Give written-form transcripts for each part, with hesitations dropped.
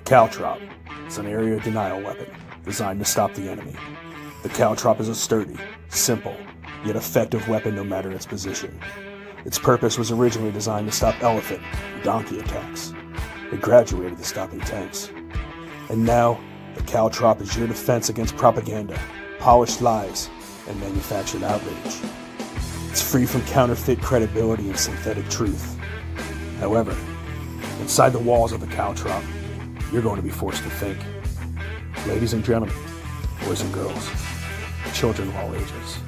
Caltrop is an area denial weapon designed to stop the enemy. The Caltrop is a sturdy, simple, yet effective weapon no matter its position. Its purpose was originally designed to stop elephant and donkey attacks. It graduated to stopping tanks. And now, the Caltrop is your defense against propaganda, polished lies, and manufactured outrage. It's free from counterfeit credibility and synthetic truth. However, inside the walls of the Caltrop, you're going to be forced to think. Ladies and gentlemen, boys and girls, children of all ages,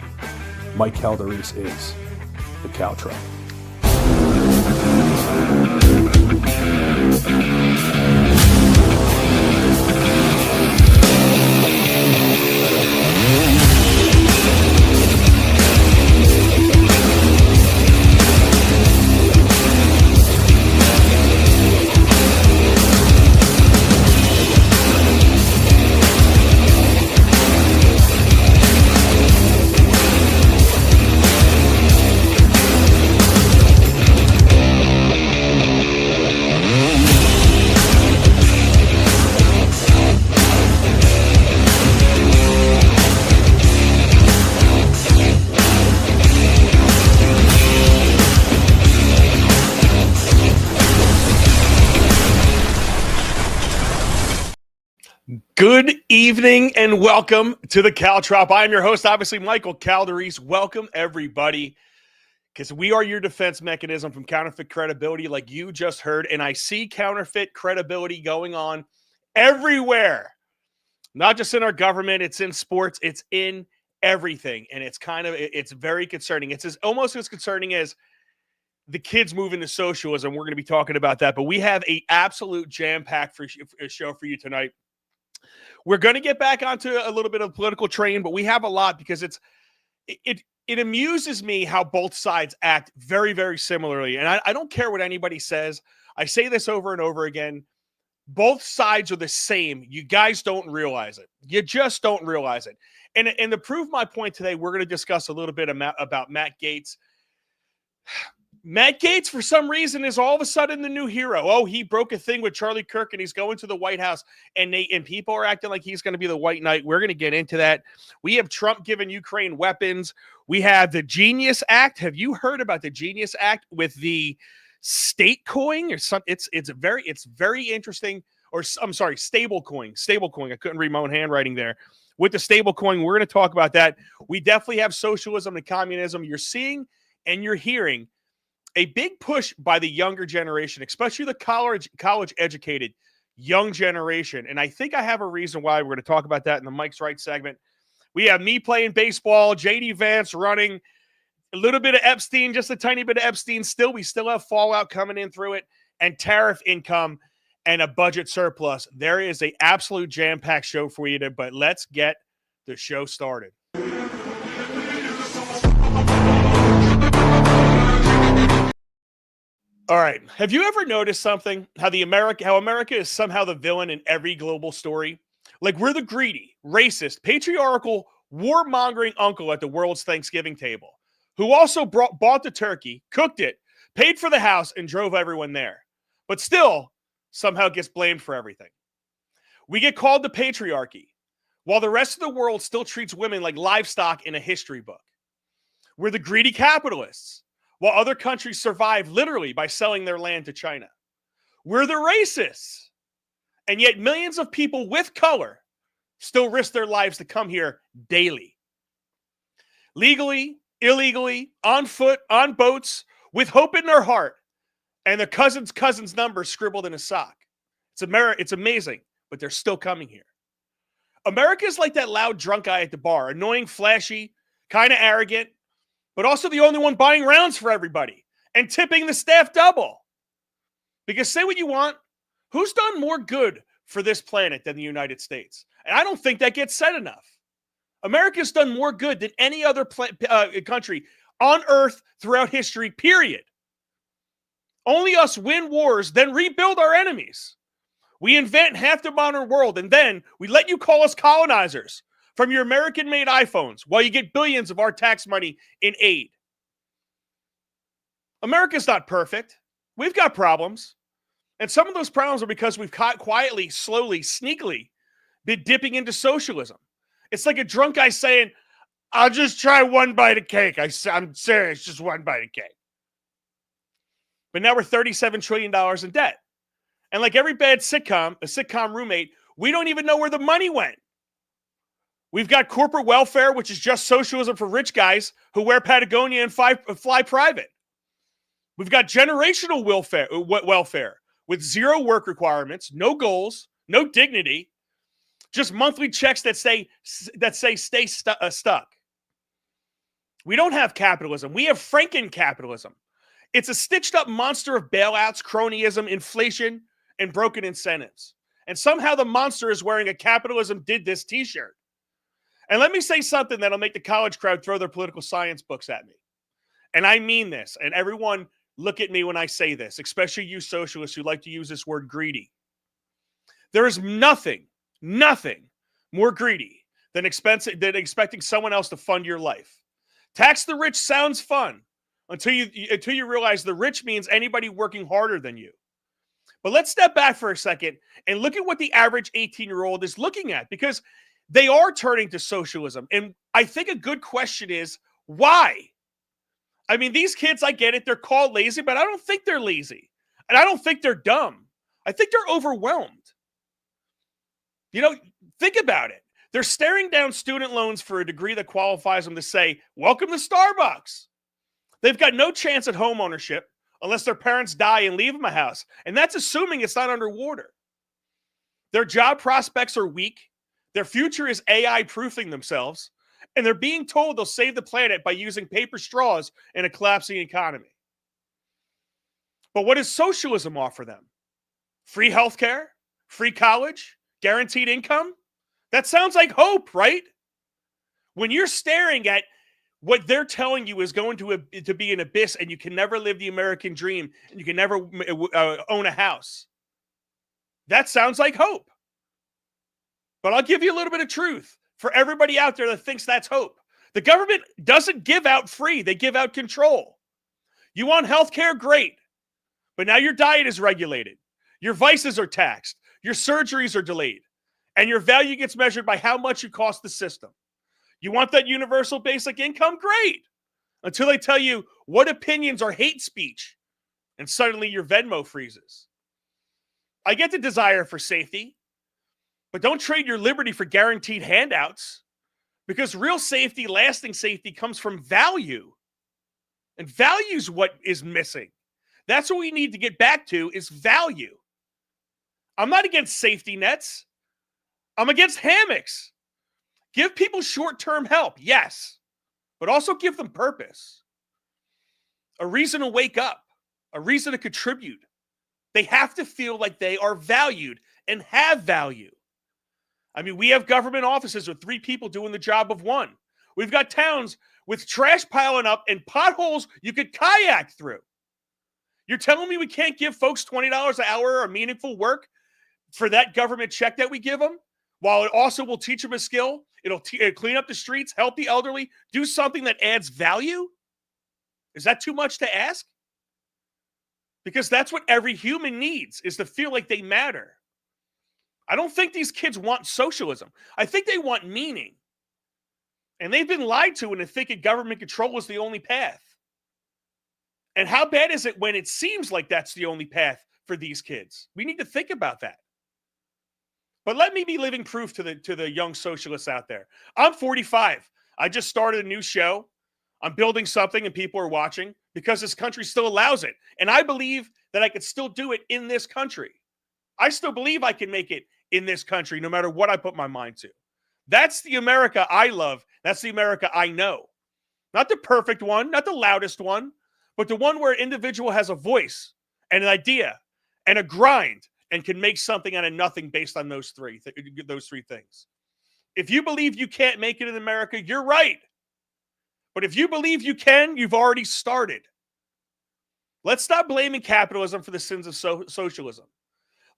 Mike Calderese is the Caltrop. Good evening and welcome to the Caltrop. I am your host, obviously, Michael Calderese. Welcome, everybody, because we are your defense mechanism from counterfeit credibility, like you just heard. And I see counterfeit credibility going on everywhere, not just in our government. It's in sports. It's in everything. And it's very concerning. It's almost as concerning as the kids moving to socialism. We're going to be talking about that. But we have an absolute jam-packed show for you tonight. We're going to get back onto a little bit of political train, but we have a lot because it amuses me how both sides act very, very similarly. And I don't care what anybody says. I say this over and over again. Both sides are the same. You guys don't realize it. You just don't realize it. And to prove my point today, we're going to discuss a little bit about Matt Gaetz. Matt Gaetz, for some reason, is all of a sudden the new hero. Oh, he broke a thing with Charlie Kirk, and he's going to the White House, and people are acting like he's going to be the White Knight. We're going to get into that. We have Trump giving Ukraine weapons. We have the Genius Act. Have you heard about the Genius Act with the Statecoin or something? It's very interesting. Or I'm sorry, Stablecoin. Stablecoin. I couldn't read my own handwriting there. With the Stablecoin, we're going to talk about that. We definitely have socialism and communism. You're seeing and you're hearing a big push by the younger generation, especially the college-educated young generation. And I think I have a reason why. We're going to talk about that in the Mike's Right segment. We have me playing baseball, J.D. Vance running, a little bit of Epstein, just a tiny bit of Epstein. We still have fallout coming in through it, and tariff income and a budget surplus. There is an absolute jam-packed show for you, but let's get the show started. All right. Have you ever noticed something? How America is somehow the villain in every global story? Like we're the greedy, racist, patriarchal, warmongering uncle at the world's Thanksgiving table, who also bought the turkey, cooked it, paid for the house, and drove everyone there, but still somehow gets blamed for everything. We get called the patriarchy, while the rest of the world still treats women like livestock in a history book. We're the greedy capitalists, while other countries survive literally by selling their land to China. We're the racists, and yet millions of people with color still risk their lives to come here daily. Legally, illegally, on foot, on boats, with hope in their heart, and their cousin's number scribbled in a sock. It's amazing, but they're still coming here. America's like that loud drunk guy at the bar, annoying, flashy, kind of arrogant, but also the only one buying rounds for everybody and tipping the staff double. Because say what you want, who's done more good for this planet than the United States? And I don't think that gets said enough. America's done more good than any other country on earth throughout history, period. Only us win wars, then rebuild our enemies. We invent half the modern world, and then we let you call us colonizers from your American-made iPhones while you get billions of our tax money in aid. America's not perfect. We've got problems. And some of those problems are because we've quietly, slowly, sneakily been dipping into socialism. It's like a drunk guy saying, I'll just try one bite of cake. I'm serious, just one bite of cake. But now we're $37 trillion in debt. And like every bad sitcom, a sitcom roommate, we don't even know where the money went. We've got corporate welfare, which is just socialism for rich guys who wear Patagonia and fly private. We've got generational welfare with zero work requirements, no goals, no dignity, just monthly checks that say stay stuck. We don't have capitalism. We have Franken-capitalism. It's a stitched-up monster of bailouts, cronyism, inflation, and broken incentives. And somehow the monster is wearing a Capitalism Did This t-shirt. And let me say something that'll make the college crowd throw their political science books at me. And I mean this. And everyone look at me when I say this, especially you socialists who like to use this word greedy. There is nothing more greedy than expecting someone else to fund your life. Tax the rich sounds fun until you realize the rich means anybody working harder than you. But let's step back for a second and look at what the average 18-year-old is looking at, because they are turning to socialism. And I think a good question is, why? I mean, these kids, I get it, they're called lazy, but I don't think they're lazy. And I don't think they're dumb. I think they're overwhelmed. You know, think about it. They're staring down student loans for a degree that qualifies them to say, welcome to Starbucks. They've got no chance at home ownership unless their parents die and leave them a house. And that's assuming it's not underwater. Their job prospects are weak. Their future is AI proofing themselves. And they're being told they'll save the planet by using paper straws in a collapsing economy. But what does socialism offer them? Free healthcare? Free college? Guaranteed income? That sounds like hope, right? When you're staring at what they're telling you is going to be an abyss and you can never live the American dream and you can never own a house, that sounds like hope. But I'll give you a little bit of truth for everybody out there that thinks that's hope. The government doesn't give out free. They give out control. You want healthcare? Great. But now your diet is regulated. Your vices are taxed. Your surgeries are delayed. And your value gets measured by how much you cost the system. You want that universal basic income? Great. Until they tell you what opinions are hate speech. And suddenly your Venmo freezes. I get the desire for safety. But don't trade your liberty for guaranteed handouts. Because real safety, lasting safety, comes from value. And value's what is missing. That's what we need to get back to, is value. I'm not against safety nets. I'm against hammocks. Give people short-term help, yes. But also give them purpose. A reason to wake up. A reason to contribute. They have to feel like they are valued and have value. I mean, we have government offices with 3 people doing the job of 1. We've got towns with trash piling up and potholes you could kayak through. You're telling me we can't give folks $20 an hour or meaningful work for that government check that we give them, while it also will teach them a skill? It'll clean up the streets, help the elderly, do something that adds value? Is that too much to ask? Because that's what every human needs, is to feel like they matter. I don't think these kids want socialism. I think they want meaning. And they've been lied to into thinking government control is the only path. And how bad is it when it seems like that's the only path for these kids? We need to think about that. But let me be living proof to the young socialists out there. I'm 45. I just started a new show. I'm building something and people are watching because this country still allows it. And I believe that I could still do it in this country. I still believe I can make it in this country no matter what I put my mind to. That's the America I love. That's the America I know. Not the perfect one, not the loudest one, but the one where an individual has a voice and an idea and a grind and can make something out of nothing based on those three things. If you believe you can't make it in America, you're right. But if you believe you can, you've already started. Let's stop blaming capitalism for the sins of socialism.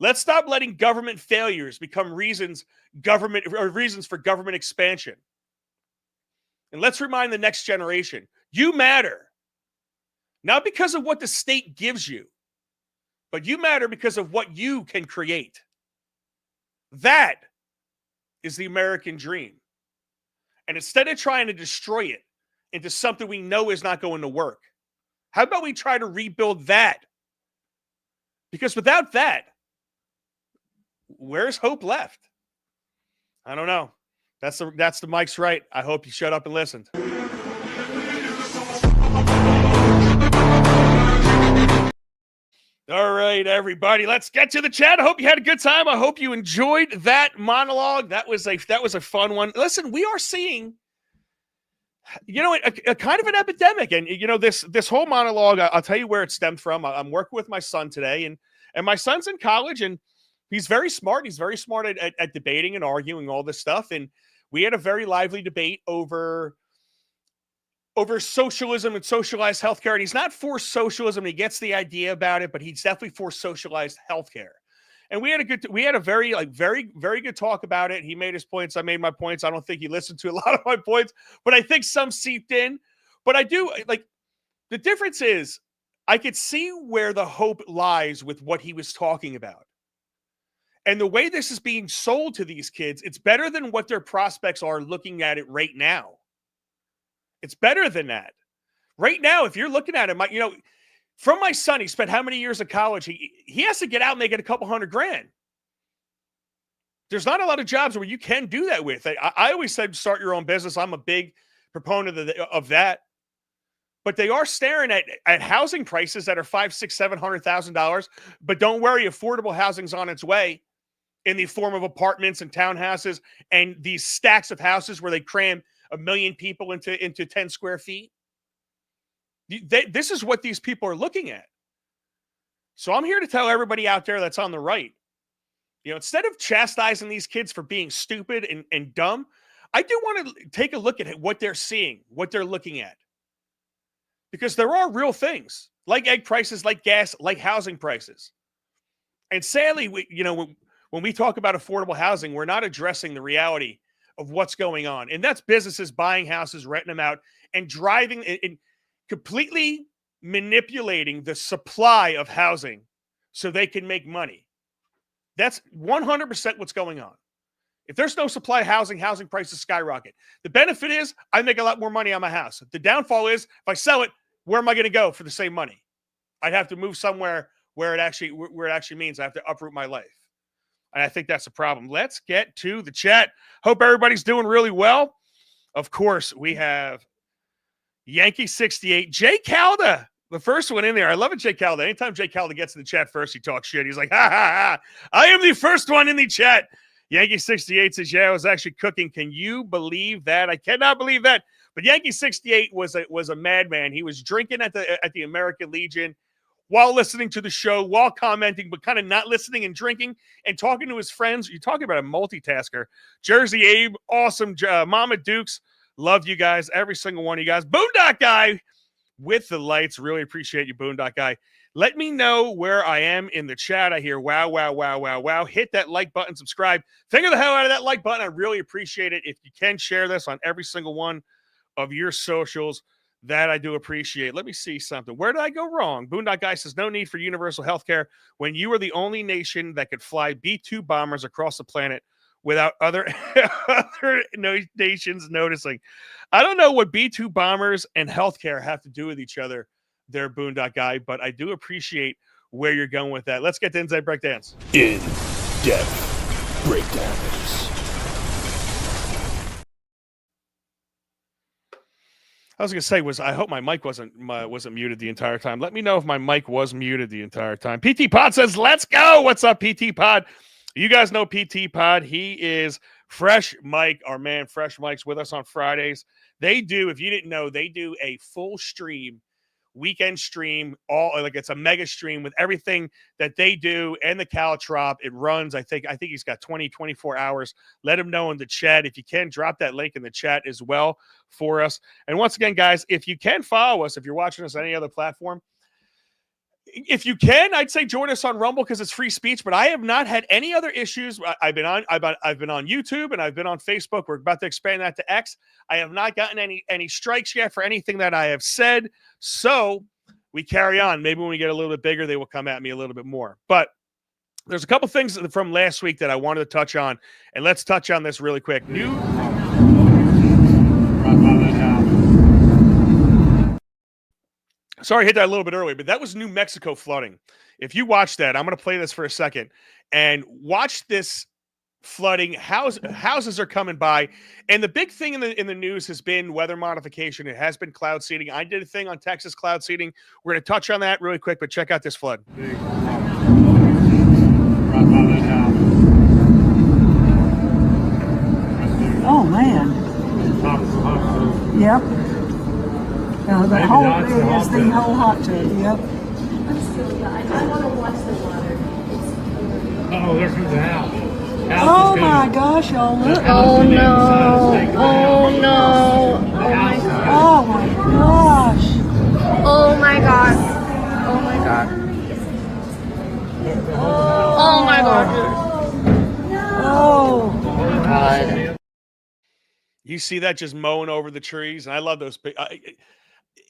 Let's stop letting government failures become reasons for government expansion. And let's remind the next generation, you matter. Not because of what the state gives you, but you matter because of what you can create. That is the American dream. And instead of trying to destroy it into something we know is not going to work, how about we try to rebuild that? Because without that, where's hope left? I don't know. That's the Mike's right. I hope you shut up and listened. All right, everybody, let's get to the chat. I hope you had a good time. I hope you enjoyed that monologue. That was a fun one. Listen, we are seeing, a kind of an epidemic, and this whole monologue. I'll tell you where it stemmed from. I'm working with my son today, and my son's in college, and he's very smart. He's very smart at debating and arguing all this stuff, and we had a very lively debate over socialism and socialized healthcare. And he's not for socialism. He gets the idea about it, but he's definitely for socialized healthcare. And we had a very very good talk about it. He made his points. I made my points. I don't think he listened to a lot of my points, but I think some seeped in. But I do like, the difference is I could see where the hope lies with what he was talking about. And the way this is being sold to these kids, it's better than what their prospects are looking at it right now. It's better than that. Right now, if you're looking at it, from my son, he spent how many years of college? He has to get out and make it a couple $100,000. There's not a lot of jobs where you can do that with. I always said start your own business. I'm a big proponent of that. But they are staring at housing prices that are $500,000, $600,000, $700,000. But don't worry, affordable housing's on its way in the form of apartments and townhouses and these stacks of houses where they cram 1 million people into 10 square feet. This is what these people are looking at. So I'm here to tell everybody out there that's on the right, instead of chastising these kids for being stupid and dumb, I do want to take a look at what they're seeing, what they're looking at. Because there are real things like egg prices, like gas, like housing prices. And sadly, when we talk about affordable housing, we're not addressing the reality of what's going on. And that's businesses buying houses, renting them out, and driving and completely manipulating the supply of housing so they can make money. That's 100% what's going on. If there's no supply of housing prices skyrocket. The benefit is I make a lot more money on my house. The downfall is if I sell it, where am I going to go for the same money? I'd have to move somewhere where it actually means I have to uproot my life. And I think that's a problem. Let's get to the chat. Hope everybody's doing really well. Of course, we have Yankee 68, Jay Calda, the first one in there. I love it, Jay Calda. Anytime Jay Calda gets in the chat first, he talks shit. He's like, ha, ha, ha. I am the first one in the chat. Yankee 68 says, yeah, I was actually cooking. Can you believe that? I cannot believe that. But Yankee 68 was a madman. He was drinking at the American Legion while listening to the show, while commenting, but kind of not listening and drinking and talking to his friends. You're talking about a multitasker. Jersey Abe, awesome. Mama Dukes, love you guys, every single one of you guys. Boondock Guy with the lights. Really appreciate you, Boondock Guy. Let me know where I am in the chat. I hear wow, wow, wow, wow, wow. Hit that like button, subscribe. Finger the hell out of that like button. I really appreciate it. If you can share this on every single one of your socials, that I do appreciate. Let me see something. Where did I go wrong? Boondock Guy says, no need for universal health care when you are the only nation that could fly B-2 bombers across the planet without other nations noticing. I don't know what B-2 bombers and healthcare have to do with each other there, Boondock Guy, but I do appreciate where you're going with that. Let's get to In-Depth Breakdowns. In-Depth Breakdowns. I was going to say, I hope my mic wasn't muted the entire time. Let me know if my mic was muted the entire time. PT Pod says, let's go. What's up, PT Pod? You guys know PT Pod. He is Fresh Mike, our man Fresh Mike's with us on Fridays. They do, if you didn't know, they do a full stream, weekend stream, it's a mega stream with everything that they do and the Caltrop. It runs, I think he's got 24 hours. Let him know in the chat. If you can, drop that link in the chat as well for us. And once again, guys, if you can follow us, if you're watching us on any other platform, if you can, I'd say join us on Rumble because it's free speech, but I have not had any other issues. I've been on YouTube and I've been on Facebook. We're about to expand that to X. I have not gotten any strikes yet for anything that I have said. So we carry on. Maybe when we get a little bit bigger, they will come at me a little bit more. But there's a couple things from last week that I wanted to touch on, and let's touch on this really quick. Sorry, I hit that a little bit earlier, but that was New Mexico flooding. If you watch that, I'm going to play this for a second and watch this flooding. Houses are coming by, and the big thing in the news has been weather modification. It has been cloud seeding. I did a thing on Texas cloud seeding. We're going to touch on that really quick, but check out this flood. Oh man. Yep. The whole thing is the whole hot tub. Yep. I want to watch the water. Oh, there comes the house. Oh my gosh, y'all look. Oh no. Oh no. Oh my gosh. Oh my god. Oh my god. Oh my god. Oh. God. You see that just mowing over the trees, and I love those.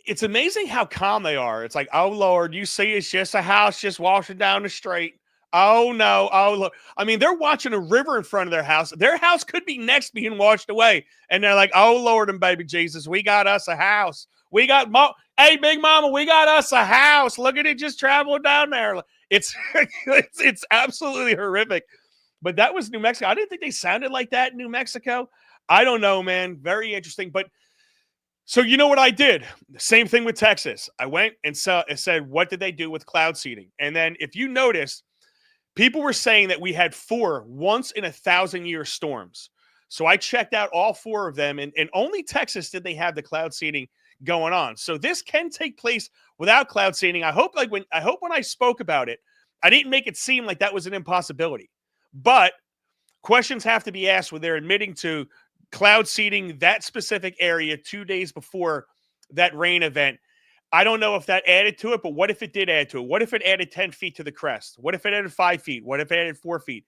It's amazing how calm they are. It's like, oh Lord, you see, it's just a house just washing down the street. Oh no, oh look. I mean, they're watching a river in front of their house. Their house could be next being washed away, and they're like, oh Lord and baby Jesus, we got us a house. We got hey Big Mama, we got us a house. Look at it just traveling down there. It's it's absolutely horrific. But that was New Mexico. I didn't think they sounded like that in New Mexico. I don't know, man. Very interesting. But so you know what I did? The same thing with Texas. I went and said, what did they do with cloud seeding? And then if you notice, people were saying that we had 4 once in a 1,000-year storms. So I checked out all 4 of them, and only Texas did they have the cloud seeding going on. So this can take place without cloud seeding. I hope when I spoke about it, I didn't make it seem like that was an impossibility. But questions have to be asked when they're admitting to cloud seeding that specific area 2 days before that rain event. I don't know if that added to it, but what if it did add to it? What if it added 10 feet to the crest? What if it added 5 feet? What if it added 4 feet?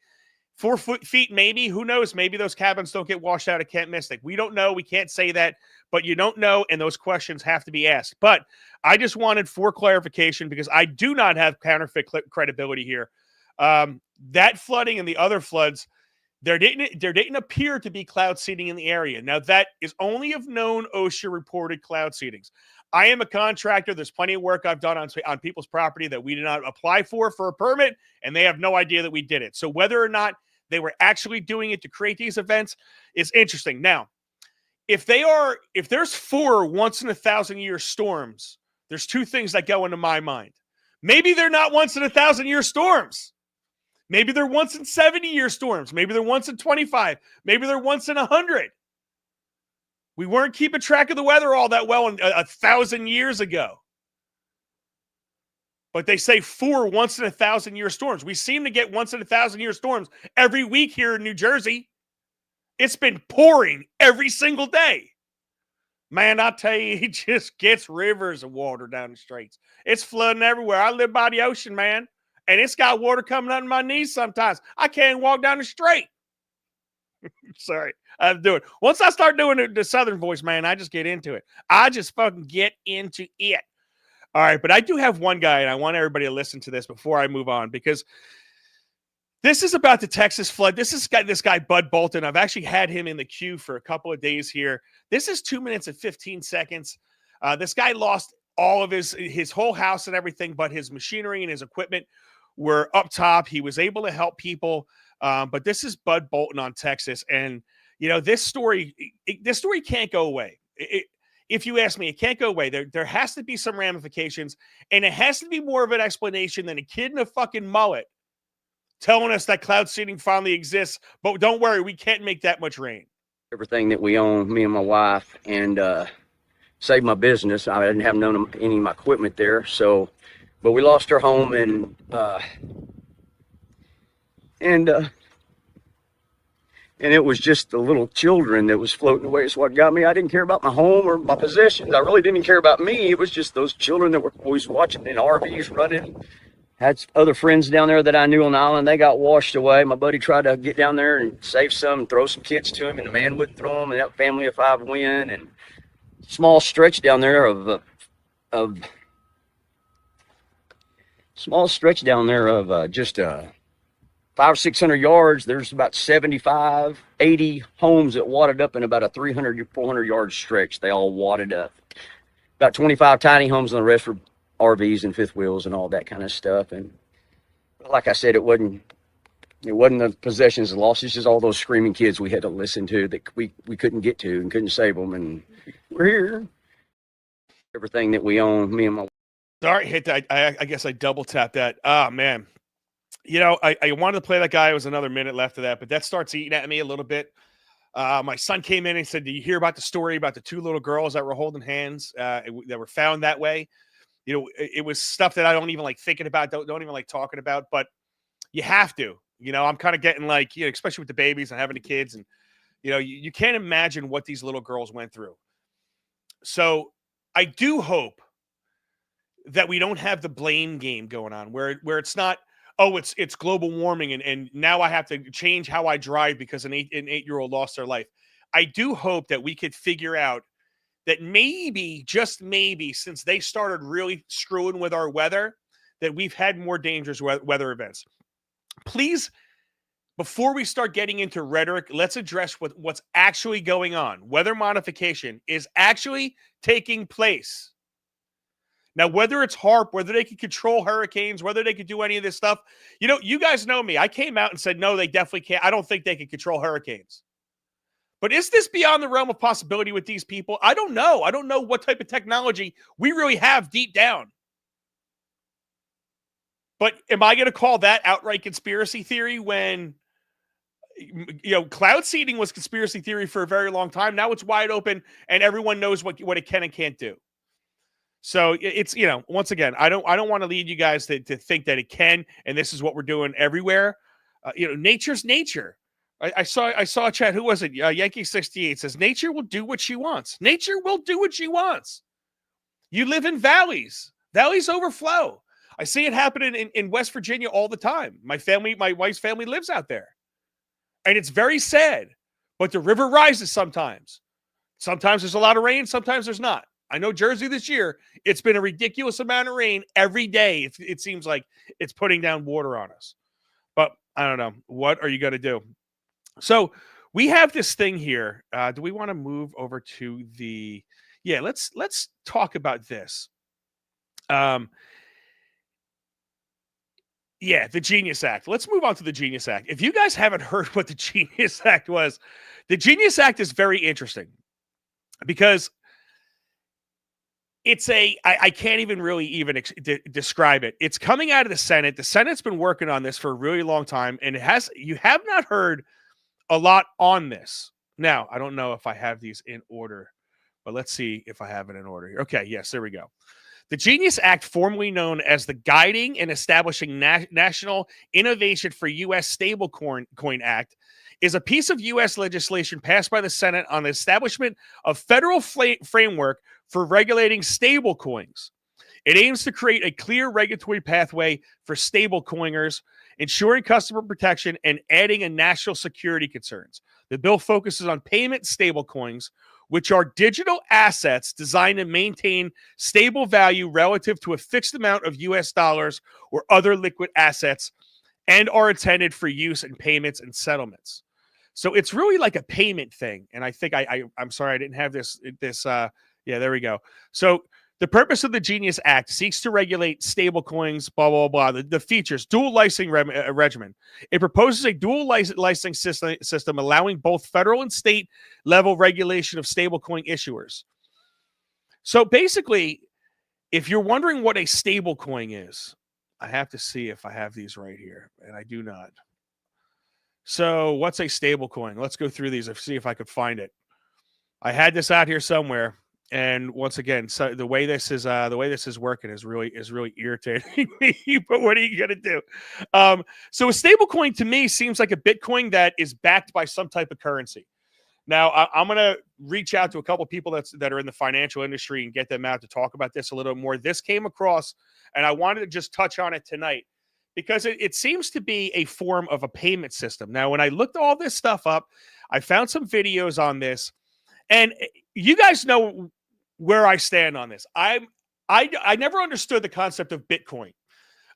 4 feet, maybe. Who knows? Maybe those cabins don't get washed out at Camp Mystic. We don't know. We can't say that, but you don't know, and those questions have to be asked. But I just wanted for clarification because I do not have counterfeit credibility here. That flooding and the other floods, there didn't appear to be cloud seeding in the area. Now, that is only of known OSHA reported cloud seedings. I am a contractor. There's plenty of work I've done on people's property that we did not apply for a permit, and they have no idea that we did it. So whether or not they were actually doing it to create these events is interesting. Now, if there's 4 once in a 1,000-year storms, there's 2 things that go into my mind. Maybe they're not once in a 1,000-year storms. Maybe they're once in 70-year storms. Maybe they're once in 25. Maybe they're once in 100. We weren't keeping track of the weather all that well 1,000 years ago. But they say 4 once in a 1,000-year storms. We seem to get once in a 1,000-year storms every week here in New Jersey. It's been pouring every single day. Man, I tell you, it just gets rivers of water down the streets. It's flooding everywhere. I live by the ocean, man. And it's got water coming under my knees sometimes. I can't walk down the street. Sorry, I have to do it. Once I start doing the Southern voice, man, I just get into it. I just fucking get into it. All right, but I do have one guy, and I want everybody to listen to this before I move on, because this is about the Texas flood. This guy, Bud Bolton. I've actually had him in the queue for a couple of days here. This is 2 minutes and 15 seconds. This guy lost all of his whole house and everything, but his machinery and his equipment were up top. He was able to help people. But this is Bud Bolton on Texas. And, you know, this story can't go away. If you ask me, it can't go away. There has to be some ramifications, and it has to be more of an explanation than a kid in a fucking mullet telling us that cloud seeding finally exists. But don't worry, we can't make that much rain. Everything that we own, me and my wife, and saved my business. I didn't have any of my equipment there. So, but we lost our home, and it was just the little children that was floating away. It's what got me. I didn't care about my home or my possessions. I really didn't care about me. It was just those children that were always watching in RVs running. Had other friends down there that I knew on the island. They got washed away. My buddy tried to get down there and save some and throw some kids to him, and the man wouldn't throw them. And that family of 5 win. And small stretch down there of small stretch down there of just 500 or 600 yards. There's about 75, 80 homes that wadded up in about a 300, 400 yard stretch. They all wadded up. About 25 tiny homes, and the rest were RVs and fifth wheels and all that kind of stuff. And like I said, it wasn't the possessions and losses, just all those screaming kids we had to listen to that we couldn't get to and couldn't save them. And we're here. Everything that we own, me and my. Sorry, hit that. I guess I double tapped that. Oh, man. You know, I wanted to play that guy. It was another minute left of that, but that starts eating at me a little bit. My son came in and said, "Do you hear about the story about the two little girls that were holding hands that were found that way?" You know, it was stuff that I don't even like thinking about, don't even like talking about, but you have to. You know, I'm kind of getting like, you know, especially with the babies and having the kids, and, you know, you can't imagine what these little girls went through. So I do hope that we don't have the blame game going on where it's not, oh, it's global warming and now I have to change how I drive because an 8-year-old lost their life. I do hope that we could figure out that maybe, just maybe, since they started really screwing with our weather, that we've had more dangerous weather events. Please, before we start getting into rhetoric, let's address what's actually going on. Weather modification is actually taking place. Now, whether it's HARP, whether they can control hurricanes, whether they could do any of this stuff, you know, you guys know me. I came out and said, no, they definitely can't. I don't think they can control hurricanes. But is this beyond the realm of possibility with these people? I don't know. I don't know what type of technology we really have deep down. But am I going to call that outright conspiracy theory when, you know, cloud seeding was conspiracy theory for a very long time? Now it's wide open and everyone knows what it can and can't do. So it's, you know, once again, I don't want to lead you guys to think that it can, and this is what we're doing everywhere. You know, nature's nature. I saw a chat. Who was it? Yankee 68 says nature will do what she wants. Nature will do what she wants. You live in valleys. Valleys overflow. I see it happening in West Virginia all the time. My wife's family lives out there, and it's very sad. But the river rises sometimes. Sometimes there's a lot of rain. Sometimes there's not. I know Jersey this year, it's been a ridiculous amount of rain every day. It seems like it's putting down water on us. But I don't know. What are you going to do? So we have this thing here. Do we want to move over to the... Yeah, let's talk about this. Yeah, the Genius Act. Let's move on to the Genius Act. If you guys haven't heard what the Genius Act was, the Genius Act is very interesting because it's I can't even really describe it. It's coming out of the Senate. The Senate's been working on this for a really long time, and you have not heard a lot on this. Now, I don't know if I have these in order, but let's see if I have it in order here. Okay, yes, there we go. The Genius Act, formerly known as the Guiding and Establishing National Innovation for U.S. Stablecoin Act, is a piece of U.S. legislation passed by the Senate on the establishment of federal framework for regulating stablecoins. It aims to create a clear regulatory pathway for stablecoiners, ensuring customer protection and adding a national security concerns. The bill focuses on payment stablecoins, which are digital assets designed to maintain stable value relative to a fixed amount of U.S. dollars or other liquid assets, and are intended for use in payments and settlements. So it's really like a payment thing. And I think I'm sorry, I didn't have this. Yeah, there we go. So the purpose of the Genius Act seeks to regulate stablecoins, blah, blah, blah. The features, dual licensing regimen. It proposes a dual licensing system allowing both federal and state level regulation of stablecoin issuers. So basically, if you're wondering what a stablecoin is, I have to see if I have these right here, and I do not. So what's a stablecoin? Let's go through these and see if I could find it. I had this out here somewhere. And once again, so the way this is working is really irritating me. But what are you gonna do? So a stablecoin to me seems like a Bitcoin that is backed by some type of currency. Now I'm gonna reach out to a couple people that are in the financial industry and get them out to talk about this a little more. This came across, and I wanted to just touch on it tonight because it seems to be a form of a payment system. Now, when I looked all this stuff up, I found some videos on this, and you guys know where I stand on this. I never understood the concept of Bitcoin.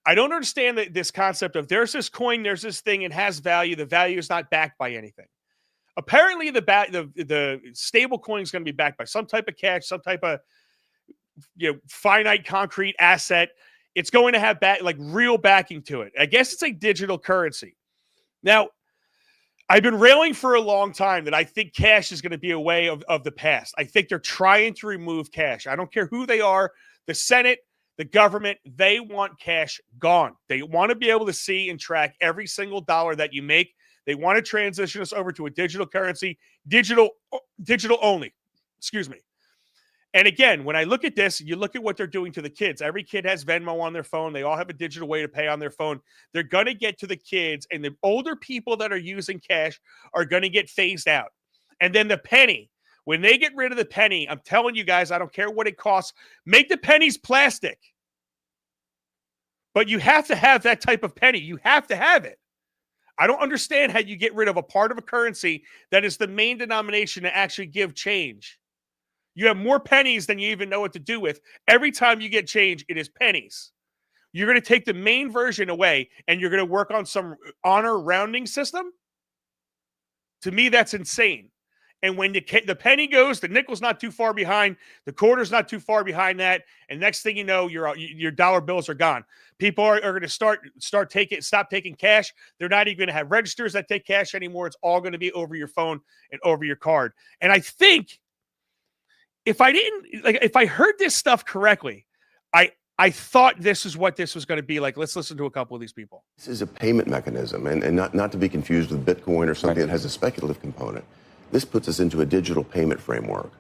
I don't understand this concept of there's this coin, there's this thing, it has value. The value is not backed by anything. Apparently, the stable coin is going to be backed by some type of cash, some type of finite concrete asset. It's going to have real backing to it. I guess it's a digital currency. Now, I've been railing for a long time that I think cash is going to be a way of the past. I think they're trying to remove cash. I don't care who they are, the Senate, the government, they want cash gone. They want to be able to see and track every single dollar that you make. They want to transition us over to a digital currency, digital only. Excuse me. And again, when I look at this, you look at what they're doing to the kids. Every kid has Venmo on their phone. They all have a digital way to pay on their phone. They're going to get to the kids, and the older people that are using cash are going to get phased out. And then the penny, when they get rid of the penny, I'm telling you guys, I don't care what it costs, make the pennies plastic. But you have to have that type of penny. You have to have it. I don't understand how you get rid of a part of a currency that is the main denomination to actually give change. You have more pennies than you even know what to do with. Every time you get change, it is pennies. You're going to take the main version away, and you're going to work on some honor rounding system? To me, that's insane. And when the penny goes, the nickel's not too far behind, the quarter's not too far behind that, and next thing you know, your dollar bills are gone. People are going to stop taking cash. They're not even going to have registers that take cash anymore. It's all going to be over your phone and over your card. And I think if I heard this stuff correctly, I thought this is what this was going to be like. Let's listen to a couple of these people. This is a payment mechanism, and not to be confused with Bitcoin or something that has a speculative component. This puts us into a digital payment framework,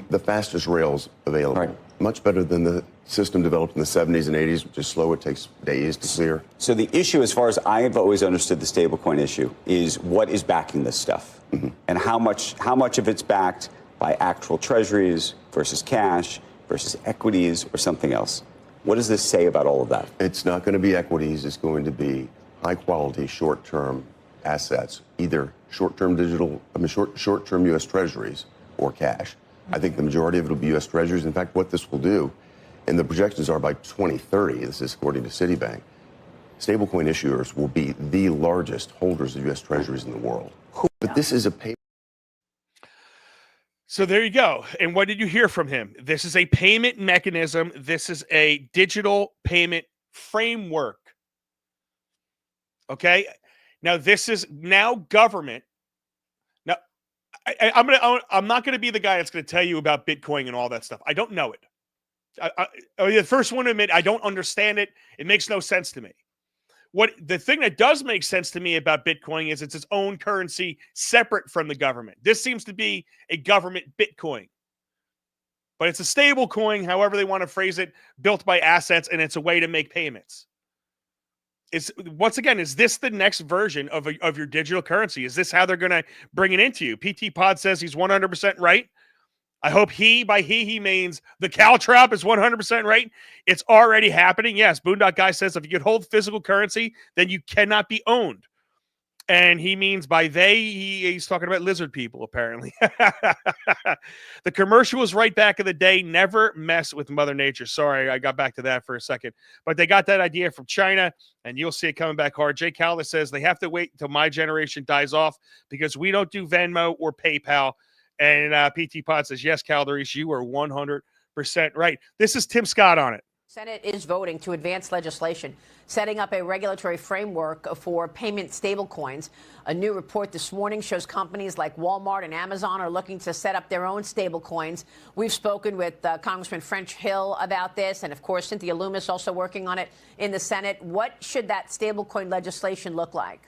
the fastest rails available, much better than the system developed in the 70s and 80s, which is slow. It takes days to clear. So the issue, as far as I've always understood the stablecoin issue, is what is backing this stuff, and how much of it's backed by actual treasuries versus cash versus equities or something else. What does this say about all of that? It's not going to be equities. It's going to be high-quality, short-term assets, either short-term U.S. treasuries or cash. I think the majority of it will be U.S. treasuries. In fact, what this will do, and the projections are by 2030, this is according to Citibank, stablecoin issuers will be the largest holders of U.S. treasuries in the world. But this is a payment. So there you go. And what did you hear from him? This is a payment mechanism. This is a digital payment framework. Okay. Now this is now government. Now I'm not going to be the guy that's going to tell you about Bitcoin and all that stuff. I don't know it. I'm the first one to admit I don't understand it. It makes no sense to me. The thing that does make sense to me about Bitcoin is it's its own currency separate from the government. This seems to be a government Bitcoin. But it's a stable coin, however they want to phrase it, built by assets, and it's a way to make payments. Once again, is this the next version of your digital currency? Is this how they're going to bring it into you? PT Pod says he's 100% right. I hope he means the Caltrop is 100% right. It's already happening. Yes, Boondock Guy says if you could hold physical currency, then you cannot be owned. And he means by they, he's talking about lizard people, apparently. The commercial was right back in the day. Never mess with Mother Nature. Sorry, I got back to that for a second. But they got that idea from China, and you'll see it coming back hard. Jay Callis says they have to wait until my generation dies off because we don't do Venmo or PayPal. And PT Pod says, yes, Calderis, you are 100% right. This is Tim Scott on it. Senate is voting to advance legislation setting up a regulatory framework for payment stablecoins. A new report this morning shows companies like Walmart and Amazon are looking to set up their own stablecoins. We've spoken with Congressman French Hill about this, and of course, Cynthia Loomis also working on it in the Senate. What should that stablecoin legislation look like?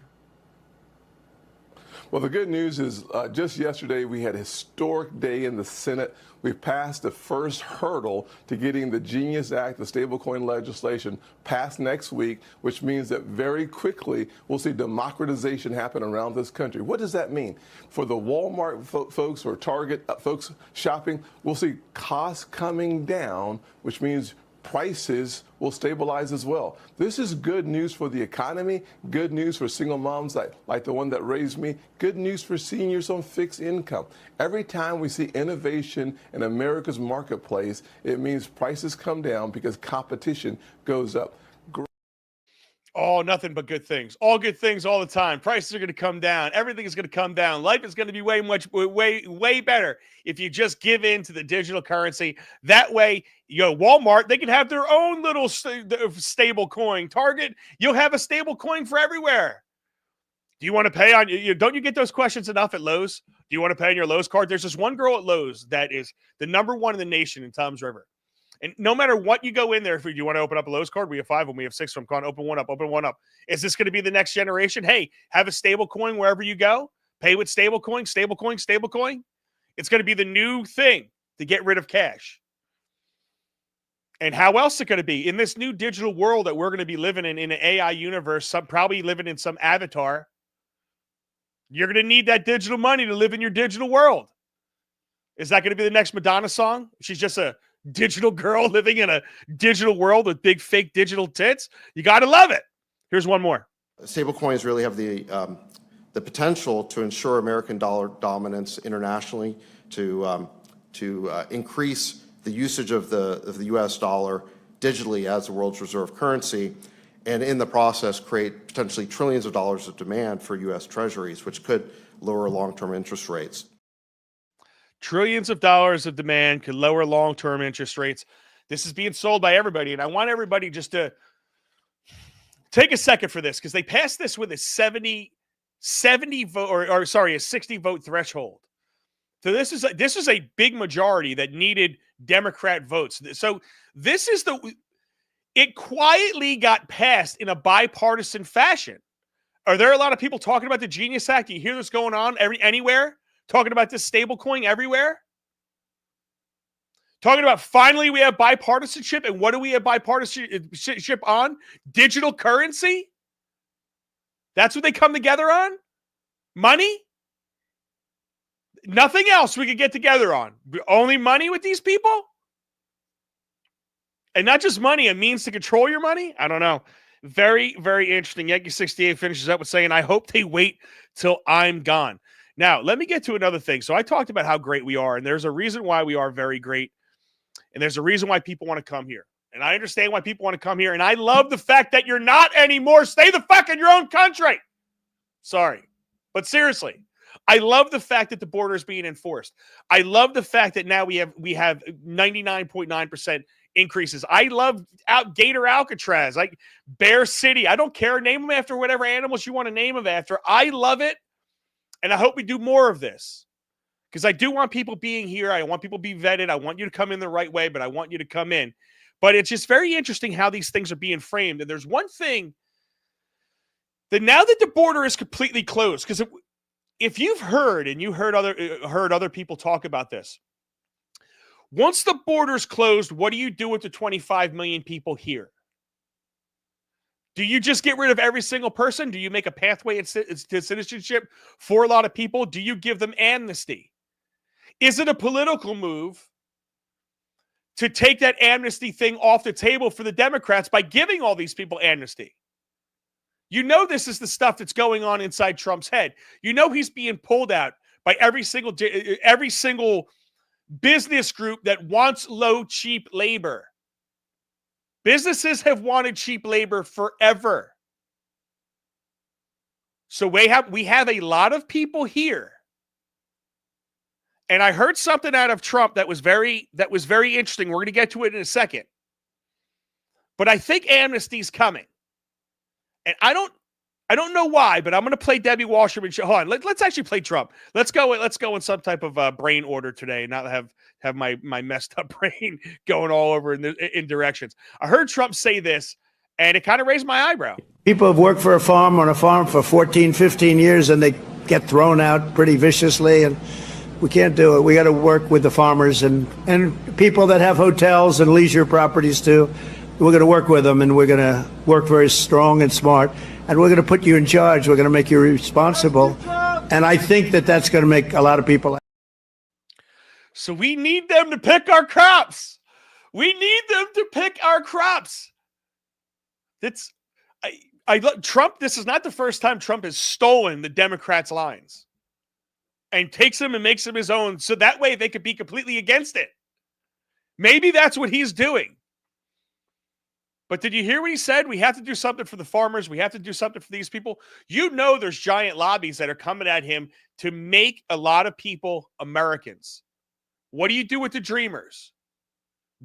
Well, the good news is just yesterday we had a historic day in the Senate. We passed the first hurdle to getting the Genius Act, the stablecoin legislation, passed next week, which means that very quickly we'll see democratization happen around this country. What does that mean? For the Walmart folks or Target folks shopping, we'll see costs coming down, which means prices will stabilize as well. This is good news for the economy, good news for single moms like the one that raised me, good news for seniors on fixed income. Every time we see innovation in America's marketplace, it means prices come down because competition goes up. Oh, nothing but good things. All good things all the time. Prices are going to come down. Everything is going to come down. Life is going to be way better if you just give in to the digital currency. That way, Walmart, they can have their own little stable coin. Target, you'll have a stable coin for everywhere. Do you want to pay on don't you get those questions enough at Lowe's? Do you want to pay on your Lowe's card? There's this one girl at Lowe's that is the #1 in the nation in Toms River. And no matter what you go in there, if you want to open up a Lowe's card, we have 5 of them. We have 6 of them. Come on, open one up. Is this going to be the next generation? Hey, have a stable coin wherever you go. Pay with stable coin. It's going to be the new thing to get rid of cash. And how else is it going to be? In this new digital world that we're going to be living in an AI universe, probably living in some avatar, you're going to need that digital money to live in your digital world. Is that going to be the next Madonna song? She's just a digital girl living in a digital world with big fake digital tits. You got to love it. Here's one more. Stablecoins really have the potential to ensure American dollar dominance internationally, to increase the usage of the U.S. dollar digitally as the world's reserve currency, and in the process create potentially trillions of dollars of demand for U.S. treasuries, which could lower long-term interest rates. Trillions of dollars of demand could lower long-term interest rates. This is being sold by everybody, and I want everybody just to take a second for this, because they passed this with a 70 vote, a 60 vote threshold. So this is a big majority that needed Democrat votes. So this is it quietly got passed in a bipartisan fashion. Are there a lot of people talking about the Genius Act? Do you hear this going on anywhere? Talking about this stable coin everywhere? Talking about finally we have bipartisanship, and what do we have bipartisanship on? Digital currency? That's what they come together on? Money? Nothing else we could get together on. Only money with these people? And not just money, a means to control your money? I don't know. Very, very interesting. Yankee 68 finishes up with saying, I hope they wait till I'm gone. Now, let me get to another thing. So I talked about how great we are, and there's a reason why we are very great, and there's a reason why people want to come here. And I understand why people want to come here, and I love the fact that you're not anymore. Stay the fuck in your own country. Sorry. But seriously, I love the fact that the border is being enforced. I love the fact that now we have 99.9% increases. I love Gator Alcatraz, like Bear City. I don't care. Name them after whatever animals you want to name them after. I love it. And I hope we do more of this, because I do want people being here. I want people to be vetted. I want you to come in the right way, but I want you to come in. But it's just very interesting how these things are being framed. And there's one thing that now that the border is completely closed, because if you've heard, and you heard other people talk about this, once the border's closed, what do you do with the 25 million people here? Do you just get rid of every single person? Do you make a pathway to citizenship for a lot of people? Do you give them amnesty? Is it a political move to take that amnesty thing off the table for the Democrats by giving all these people amnesty? You know this is the stuff that's going on inside Trump's head. You know he's being pulled out by every single business group that wants low, cheap labor. Businesses have wanted cheap labor forever. So we have a lot of people here. And I heard something out of Trump that was very interesting. We're going to get to it in a second. But I think amnesty's coming. And I don't know why, but I'm going to play Debbie Wasserman. Hold on, let's actually play Trump. Let's go in some type of brain order today, and not have my messed up brain going all over in directions. I heard Trump say this, and it kind of raised my eyebrow. People have worked on a farm for 14, 15 years, and they get thrown out pretty viciously, and we can't do it. We got to work with the farmers and people that have hotels and leisure properties too. We're going to work with them, and we're going to work very strong and smart, and we're going to put you in charge. We're going to make you responsible, and I think that that's going to make a lot of people. So we need them to pick our crops. We need them to pick our crops. Trump. This is not the first time Trump has stolen the Democrats' lines and takes them and makes them his own, so that way they could be completely against it. Maybe that's what he's doing. But did you hear what he said? We have to do something for the farmers. We have to do something for these people. You know there's giant lobbies that are coming at him to make a lot of people Americans. What do you do with the dreamers?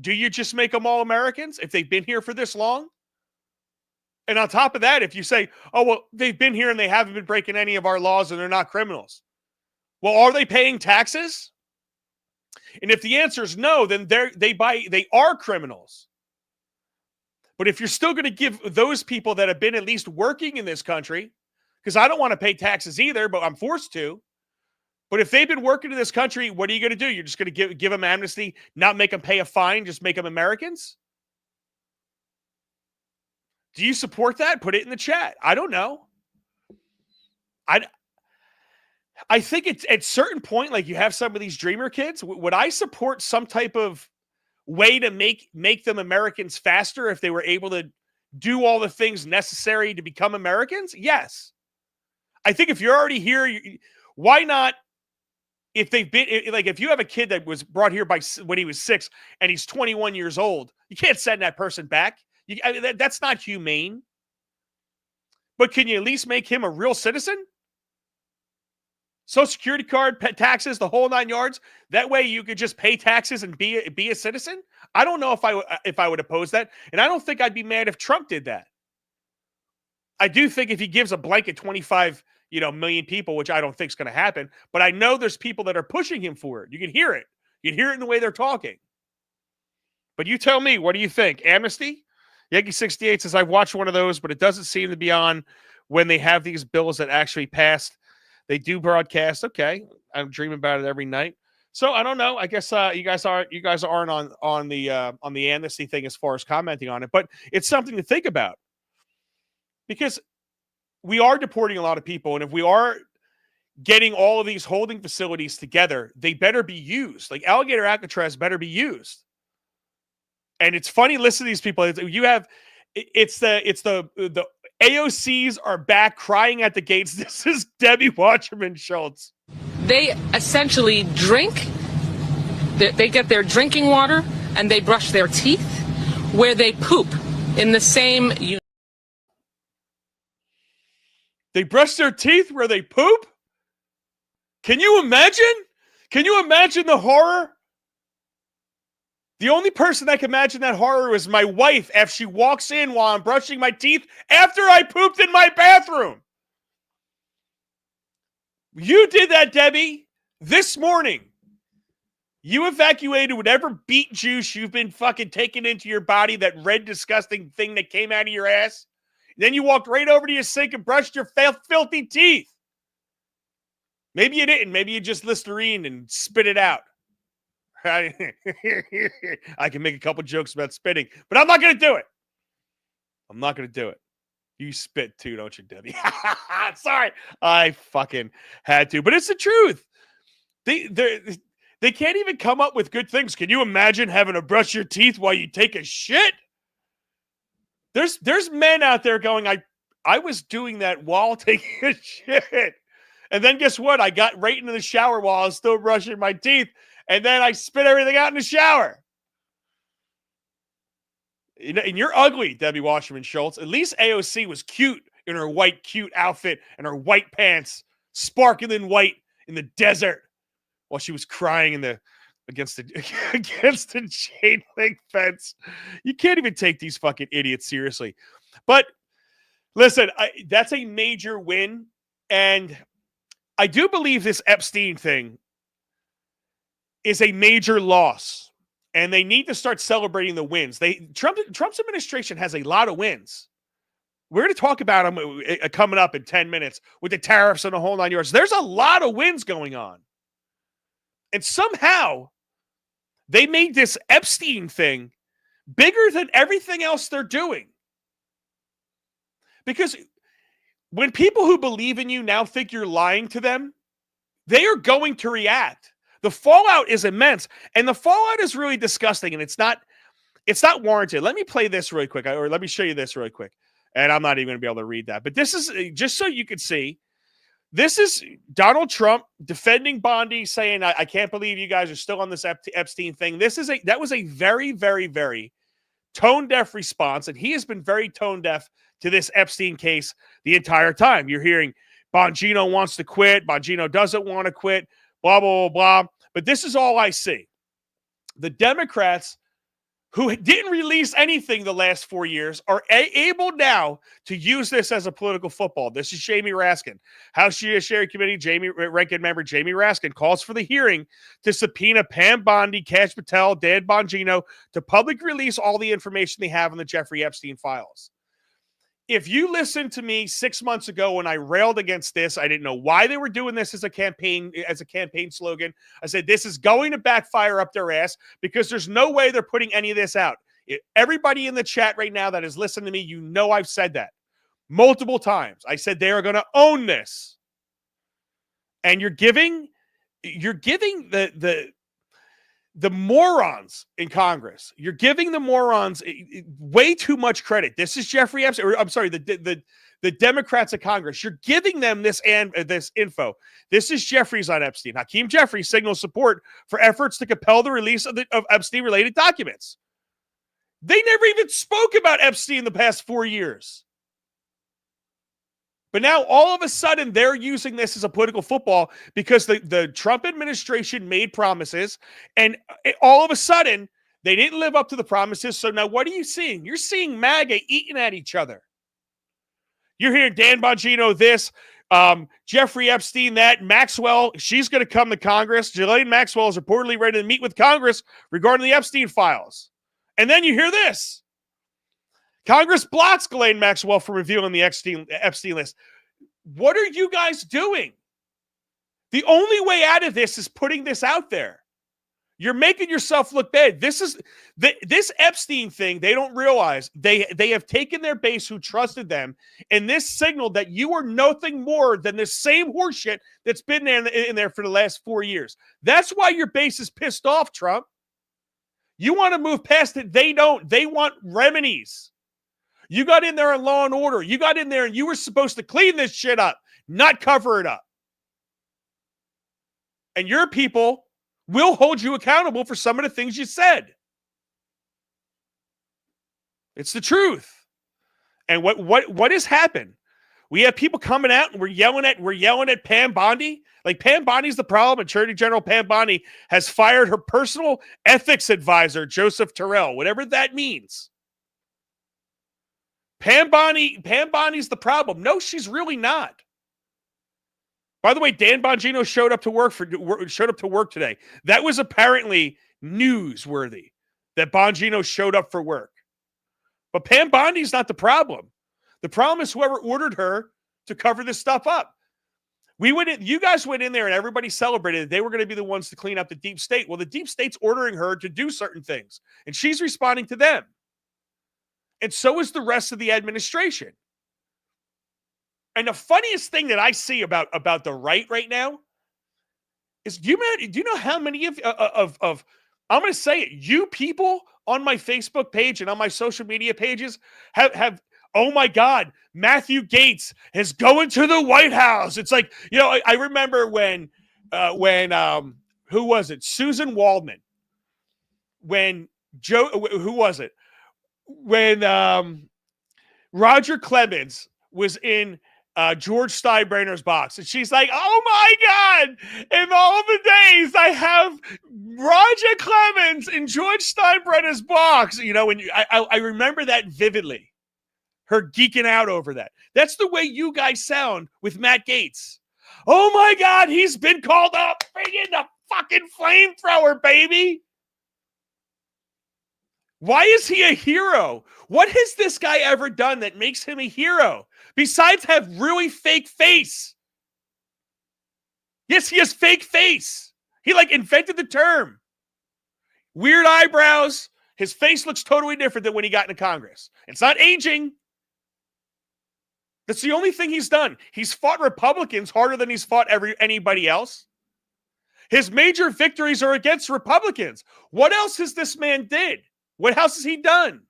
Do you just make them all Americans if they've been here for this long? And on top of that, if you say, oh, well, they've been here and they haven't been breaking any of our laws and they're not criminals. Well, are they paying taxes? And if the answer is no, then they are criminals. But if you're still going to give those people that have been at least working in this country, because I don't want to pay taxes either, but I'm forced to. But if they've been working in this country, what are you going to do? You're just going to give them amnesty, not make them pay a fine, just make them Americans? Do you support that? Put it in the chat. I don't know. I think it's at certain point, like you have some of these dreamer kids. Would I support some type of way to make them Americans faster if they were able to do all the things necessary to become Americans? Yes. I think if you're already here, why not? If they've been, like, if you have a kid that was brought here when he was 6 and he's 21 years old, you can't send that person back. That's not humane. But can you at least make him a real citizen? Social Security card, pet taxes, the whole 9 yards. That way you could just pay taxes and be a citizen. I don't know if I would oppose that. And I don't think I'd be mad if Trump did that. I do think if he gives a blanket 25 million people, which I don't think is going to happen, but I know there's people that are pushing him for it. You can hear it. You can hear it in the way they're talking. But you tell me, what do you think? Amnesty? Yankee 68 says, I've watched one of those, but it doesn't seem to be on when they have these bills that actually passed. They do broadcast. Okay. I'm dreaming about it every night. So I don't know. I guess you guys aren't on the amnesty thing as far as commenting on it, but it's something to think about because we are deporting a lot of people. And if we are getting all of these holding facilities together, they better be used. Like Alligator Alcatraz better be used. And it's funny, listen to these people. It's the AOCs are back crying at the gates. This is Debbie Wasserman Schultz. They essentially drink, they get their drinking water and they brush their teeth where they poop in the same. They brush their teeth where they poop? Can you imagine? Can you imagine the horror? The only person that can imagine that horror is my wife if she walks in while I'm brushing my teeth after I pooped in my bathroom. You did that, Debbie, this morning. You evacuated whatever beet juice you've been fucking taking into your body, that red, disgusting thing that came out of your ass. Then you walked right over to your sink and brushed your filthy teeth. Maybe you didn't. Maybe you just Listerine and spit it out. I can make a couple jokes about spitting, but I'm not going to do it. I'm not going to do it. You spit too, don't you, Debbie? Sorry. I fucking had to, but it's the truth. They can't even come up with good things. Can you imagine having to brush your teeth while you take a shit? There's men out there going, I was doing that while taking a shit. And then guess what? I got right into the shower while I was still brushing my teeth. And then I spit everything out in the shower. And you're ugly, Debbie Wasserman Schultz. At least AOC was cute in her white, cute outfit and her white pants, sparkling white in the desert, while she was crying against the chain link fence. You can't even take these fucking idiots seriously. But listen, that's a major win, and I do believe this Epstein thing is a major loss, and they need to start celebrating the wins. Trump's administration has a lot of wins. We're going to talk about them coming up in 10 minutes with the tariffs and the whole 9 yards. There's a lot of wins going on. And somehow they made this Epstein thing bigger than everything else they're doing. Because when people who believe in you now think you're lying to them, they are going to react. The fallout is immense, and the fallout is really disgusting, and it's not warranted. Let me play this really quick, or let me show you this really quick. And I'm not even going to be able to read that. But this is, just so you can see, this is Donald Trump defending Bondi, saying, I can't believe you guys are still on this Epstein thing. That was a very, very, very tone-deaf response, and he has been very tone-deaf to this Epstein case the entire time. You're hearing Bongino wants to quit, Bongino doesn't want to quit, blah, blah, blah, blah. But this is all I see. The Democrats, who didn't release anything the last 4 years, are able now to use this as a political football. This is Jamie Raskin. House Judiciary Committee Ranking Member Jamie Raskin calls for the hearing to subpoena Pam Bondi, Kash Patel, Dan Bongino to public release all the information they have on the Jeffrey Epstein files. If you listened to me 6 months ago when I railed against this, I didn't know why they were doing this as a campaign slogan. I said, this is going to backfire up their ass because there's no way they're putting any of this out. Everybody in the chat right now that is listening to me, you know I've said that multiple times. I said they are going to own this. And you're giving the morons in Congress, you're giving the morons way too much credit. This is Jeffrey Epstein, or I'm sorry, the Democrats of Congress. You're giving them this info. This is Jeffries on Epstein. Hakeem Jeffries signals support for efforts to compel the release of Epstein-related documents. They never even spoke about Epstein the past 4 years. But now, all of a sudden, they're using this as a political football because the Trump administration made promises, and all of a sudden, they didn't live up to the promises. So now what are you seeing? You're seeing MAGA eating at each other. You're hearing Dan Bongino this, Jeffrey Epstein that, Maxwell, she's going to come to Congress. Ghislaine Maxwell is reportedly ready to meet with Congress regarding the Epstein files. And then you hear this. Congress blocks Ghislaine Maxwell from reviewing the Epstein list. What are you guys doing? The only way out of this is putting this out there. You're making yourself look bad. This Epstein thing, they don't realize. They have taken their base who trusted them, and this signaled that you are nothing more than the same horseshit that's been in there for the last 4 years. That's why your base is pissed off, Trump. You want to move past it. They don't. They want remedies. You got in there on Law and Order. You got in there and you were supposed to clean this shit up, not cover it up. And your people will hold you accountable for some of the things you said. It's the truth. And what has happened? We have people coming out and we're yelling at Pam Bondi. Like, Pam Bondi's the problem. Attorney General Pam Bondi has fired her personal ethics advisor, Joseph Terrell, whatever that means. Pam Bondi's the problem. No, she's really not. By the way, Dan Bongino showed up to work today. That was apparently newsworthy that Bongino showed up for work. But Pam Bondi's not the problem. The problem is whoever ordered her to cover this stuff up. You guys went in there and everybody celebrated. They were going to be the ones to clean up the deep state. Well, the deep state's ordering her to do certain things, and she's responding to them. And so is the rest of the administration. And the funniest thing that I see about the right now is, do you know how many of I'm going to say it, you people on my Facebook page and on my social media pages have oh my God, Matthew Gaetz is going to the White House. It's like, I remember when who was it? Susan Waldman. When who was it? When Roger Clemens was in George Steinbrenner's box, and she's like, oh my God, in all the days I have Roger Clemens in George Steinbrenner's box. And I remember that vividly, her geeking out over that. That's the way you guys sound with Matt Gaetz. Oh my God, he's been called up. Bring in the fucking flamethrower, baby. Why is he a hero? What has this guy ever done that makes him a hero? Besides have really fake face. Yes, he has fake face. He invented the term. Weird eyebrows. His face looks totally different than when he got into Congress. It's not aging. That's the only thing he's done. He's fought Republicans harder than he's fought anybody else. His major victories are against Republicans. What else has this man did? What else has he done?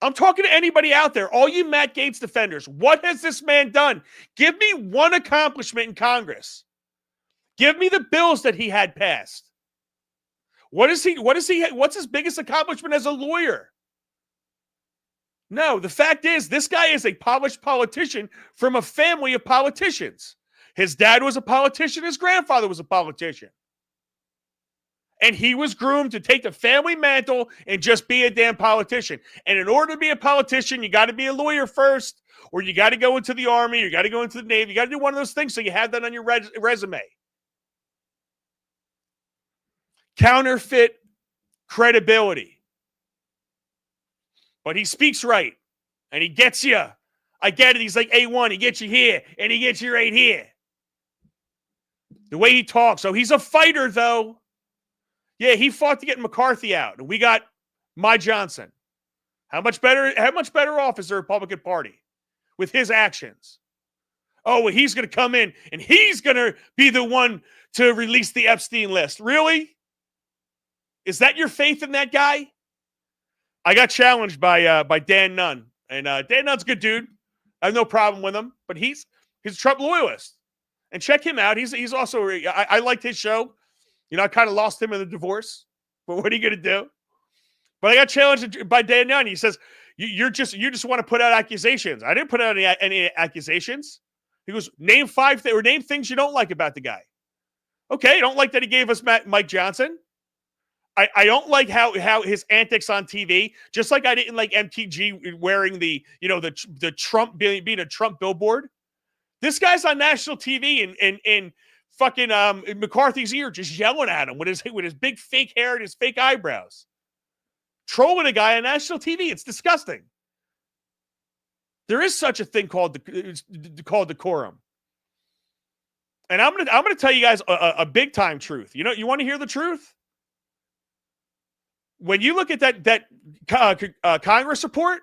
I'm talking to anybody out there, all you Matt Gaetz defenders. What has this man done? Give me one accomplishment in Congress. Give me the bills that he had passed. What's his biggest accomplishment as a lawyer? No, the fact is, this guy is a polished politician from a family of politicians. His dad was a politician. His grandfather was a politician. And he was groomed to take the family mantle and just be a damn politician. And in order to be a politician, you got to be a lawyer first, or you got to go into the Army, you got to go into the Navy. You got to do one of those things so you have that on your resume. Counterfeit credibility. But he speaks right, and he gets you. I get it. He's like A1. He gets you here, and he gets you right here. The way he talks. So he's a fighter, though. Yeah, he fought to get McCarthy out, and we got my Johnson. How much better off is the Republican Party with his actions? Oh, well, he's going to come in, and he's going to be the one to release the Epstein list. Really? Is that your faith in that guy? I got challenged by Dan Nunn, and Dan Nunn's a good dude. I have no problem with him, but he's a Trump loyalist. And check him out. He's also I liked his show. You know, I kind of lost him in the divorce, but what are you going to do? But I got challenged by Dan Nunn. He says, you just want to put out accusations. I didn't put out any accusations. He goes, name things you don't like about the guy. Okay, I don't like that he gave us Mike Johnson. I don't like how his antics on TV, just like I didn't like MTG wearing the Trump being a Trump billboard. This guy's on national TV and fucking McCarthy's ear, just yelling at him with his big fake hair and his fake eyebrows, trolling a guy on national TV. It's disgusting. There is such a thing called decorum. And I'm gonna tell you guys a big time truth. You know, you want to hear the truth? When you look at that Congress report,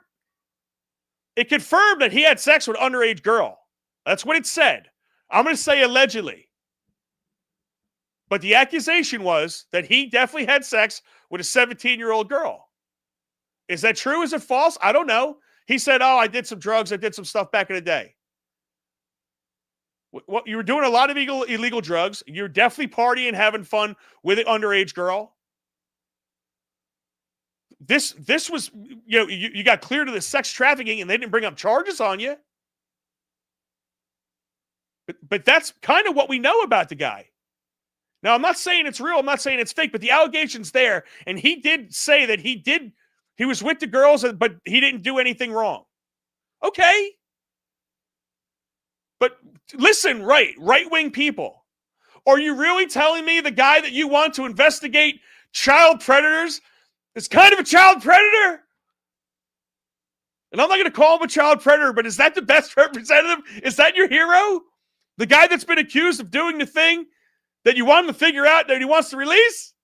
it confirmed that he had sex with an underage girl. That's what it said. I'm going to say allegedly. But the accusation was that he definitely had sex with a 17-year-old girl. Is that true? Is it false? I don't know. He said, oh, I did some drugs. I did some stuff back in the day. Well, you were doing a lot of illegal drugs. You're definitely partying, having fun with an underage girl. This was, you got cleared of the sex trafficking and they didn't bring up charges on you. But that's kind of what we know about the guy. Now, I'm not saying it's real. I'm not saying it's fake, but the allegation's there. And he did say that he was with the girls, but he didn't do anything wrong. Okay. But listen, right-wing people, are you really telling me the guy that you want to investigate child predators is kind of a child predator? And I'm not going to call him a child predator, but is that the best representative? Is that your hero? The guy that's been accused of doing the thing that you want him to figure out that he wants to release?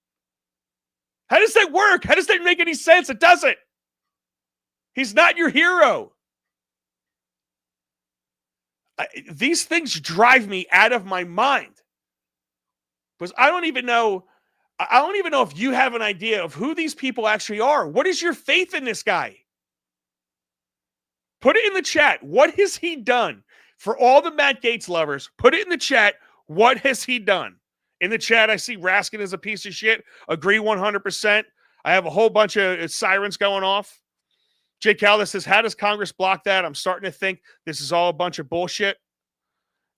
How does that work? How does that make any sense? It doesn't. He's not your hero. These things drive me out of my mind. Because I don't even know if you have an idea of who these people actually are. What is your faith in this guy? Put it in the chat. What has he done? For all the Matt Gaetz lovers, put it in the chat. What has he done? In the chat, I see Raskin is a piece of shit. Agree 100%. I have a whole bunch of sirens going off. Jay Calda says, how does Congress block that? I'm starting to think this is all a bunch of bullshit.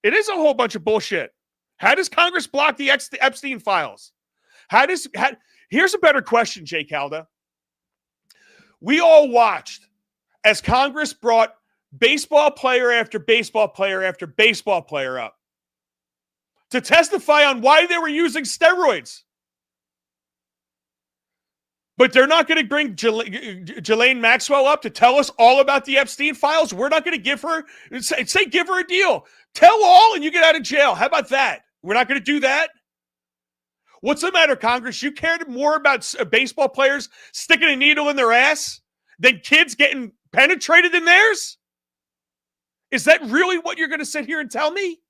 It is a whole bunch of bullshit. How does Congress block the Epstein files? Here's a better question, Jay Calda. We all watched as Congress brought baseball player after baseball player after baseball player up to testify on why they were using steroids. But they're not going to bring Ghislaine Maxwell up to tell us all about the Epstein files. We're not going to give her, say give her a deal. Tell all and you get out of jail. How about that? We're not going to do that? What's the matter, Congress? You cared more about baseball players sticking a needle in their ass than kids getting penetrated in theirs? Is that really what you're going to sit here and tell me?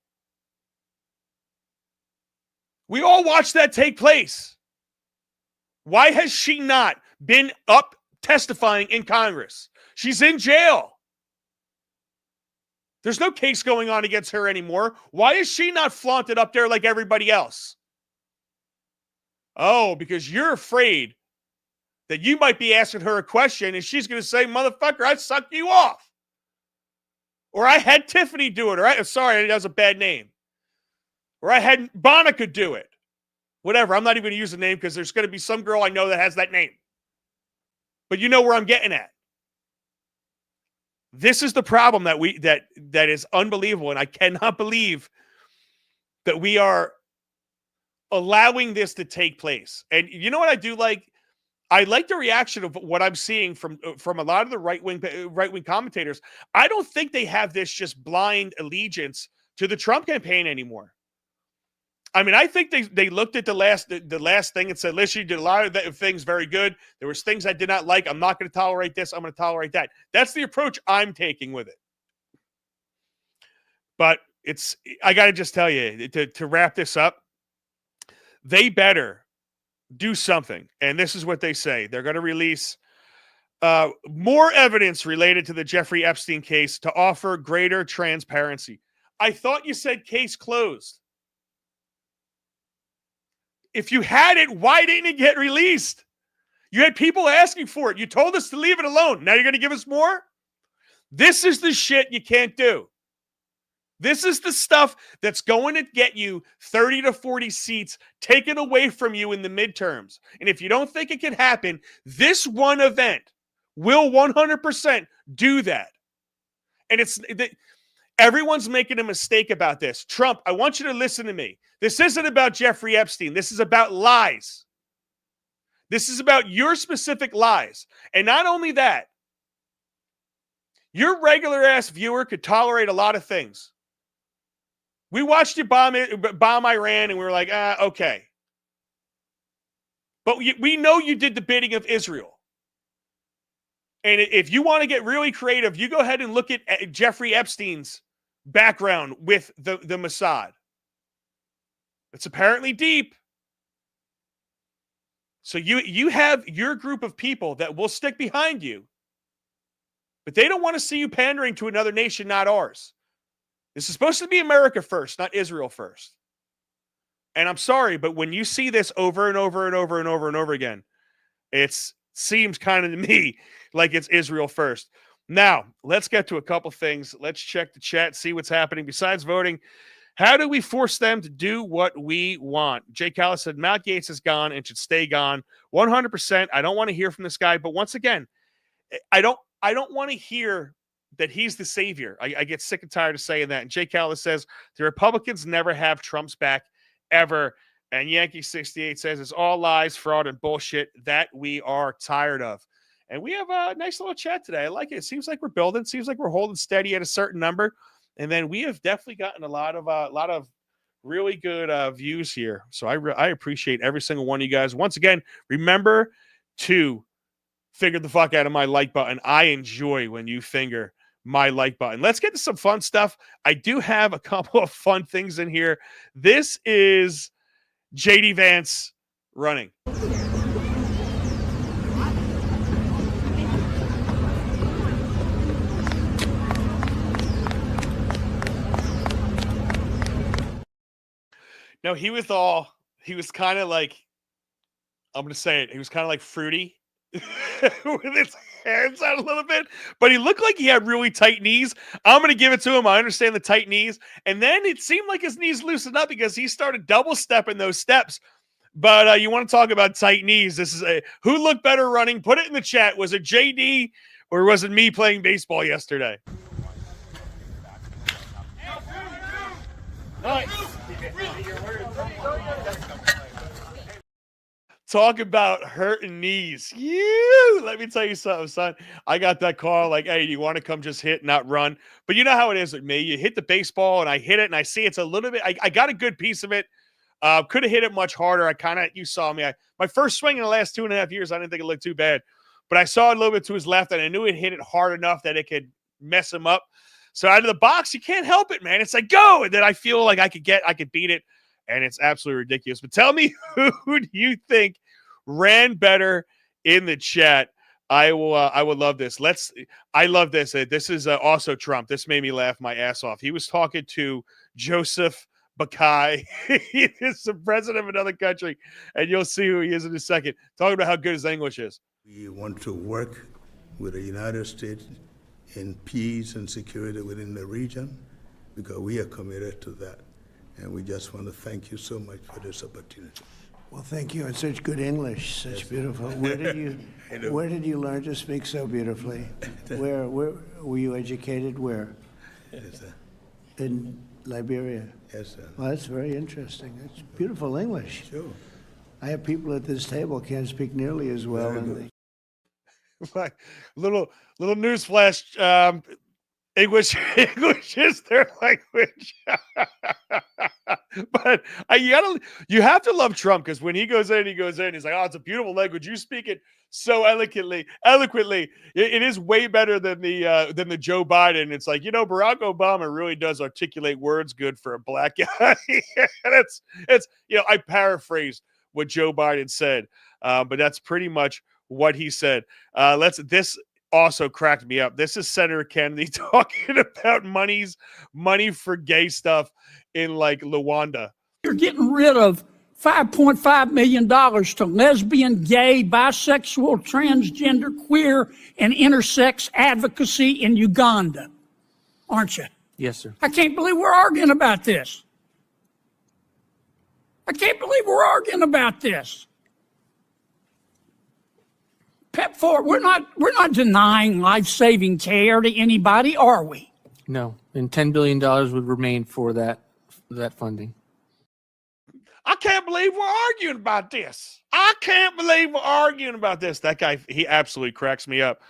We all watched that take place. Why has she not been up testifying in Congress? She's in jail. There's no case going on against her anymore. Why is she not flaunted up there like everybody else? Oh, because you're afraid that you might be asking her a question and she's going to say, motherfucker, I sucked you off. Or I had Tiffany do it. Or sorry, that was a bad name. Or I had Monica do it. Whatever. I'm not even going to use the name because there's going to be some girl I know that has that name. But you know where I'm getting at. This is the problem that is unbelievable, and I cannot believe that we are allowing this to take place. And you know what I do like? I like the reaction of what I'm seeing from a lot of the right-wing commentators. I don't think they have this just blind allegiance to the Trump campaign anymore. I mean, I think they looked at the last thing and said, listen, you did a lot of things very good. There was things I did not like. I'm not going to tolerate this. I'm going to tolerate that. That's the approach I'm taking with it. But I got to just tell you, to wrap this up, they better do something. And this is what they say. They're going to release more evidence related to the Jeffrey Epstein case to offer greater transparency. I thought you said case closed. If you had it, why didn't it get released? You had people asking for it. You told us to leave it alone. Now you're going to give us more? This is the shit you can't do. This is the stuff that's going to get you 30 to 40 seats taken away from you in the midterms. And if you don't think it can happen, this one event will 100% do that. And everyone's making a mistake about this. Trump, I want you to listen to me. This isn't about Jeffrey Epstein. This is about lies. This is about your specific lies. And not only that, your regular ass viewer could tolerate a lot of things. We watched you bomb Iran and we were like, okay. But we know you did the bidding of Israel. And if you want to get really creative, you go ahead and look at Jeffrey Epstein's background with the Mossad. It's apparently deep. So you have your group of people that will stick behind you, but they don't want to see you pandering to another nation, not ours. This is supposed to be America first, not Israel first. And I'm sorry, but when you see this over and over and over and over and over again, it seems kind of to me like it's Israel first. Now, let's get to a couple things. Let's check the chat, see what's happening. Besides voting, how do we force them to do what we want? Jay Callis said, Matt Gaetz is gone and should stay gone. 100%. I don't want to hear from this guy. But once again, I don't want to hear that he's the savior. I get sick and tired of saying that. And Jay Callis says, the Republicans never have Trump's back ever. And Yankee 68 says, it's all lies, fraud, and bullshit that we are tired of. And we have a nice little chat today. I like it. It seems like we're building. It seems like we're holding steady at a certain number. And then we have definitely gotten a lot of really good views here. So I appreciate every single one of you guys. Once again, remember to finger the fuck out of my like button. I enjoy when you finger my like button. Let's get to some fun stuff. I do have a couple of fun things in here. This is JD Vance running. No, he was kind of like, I'm going to say it, he was kind of like Fruity with his hands out a little bit, but he looked like he had really tight knees. I'm going to give it to him. I understand the tight knees. And then it seemed like his knees loosened up because he started double stepping those steps. But you want to talk about tight knees. This is who looked better running? Put it in the chat. Was it JD or was it me playing baseball yesterday? Talk about hurting knees. Let me tell you something, son. I got that call like, hey, do you want to come just hit, not run? But you know how it is with me. You hit the baseball, and I hit it, and I see it's a little bit. I got a good piece of it. Could have hit it much harder. You saw me. My first swing in the last 2.5 years, I didn't think it looked too bad. But I saw it a little bit to his left, and I knew it hit it hard enough that it could mess him up. So out of the box, you can't help it, man. It's like, go. And then I feel like I could beat it. And it's absolutely ridiculous. But tell me, who do you think ran better in the chat? I would love this. I love this. This is also Trump. This made me laugh my ass off. He was talking to Joseph Bakai. He is the president of another country, and you'll see who he is in a second. Talking about how good his English is. We want to work with the United States in peace and security within the region because we are committed to that. And we just want to thank you so much for this opportunity. Well, thank you. And such good English, such beautiful. Where did you learn to speak so beautifully? Where were you educated? Where? Yes, sir. In Liberia. Yes, sir. Well, that's very interesting. It's beautiful English. Sure. I have people at this table can't speak nearly as well. Little newsflash. English is their language. But you have to love Trump, because when he goes in, he's like, oh, it's a beautiful language. You speak it so eloquently. It is way better than the Joe Biden. It's like, Barack Obama really does articulate words good for a black guy. And it's I paraphrased what Joe Biden said, but that's pretty much what he said. This also cracked me up. This is Senator Kennedy talking about money for gay stuff in like Luanda. You're getting rid of $5.5 million to lesbian, gay, bisexual, transgender, queer, and intersex advocacy in Uganda, aren't you? Yes, sir. I can't believe we're arguing about this. PEPFAR, we're not denying life-saving care to anybody, are we? No, and $10 billion would remain for that funding. I can't believe we're arguing about this. That guy, he absolutely cracks me up.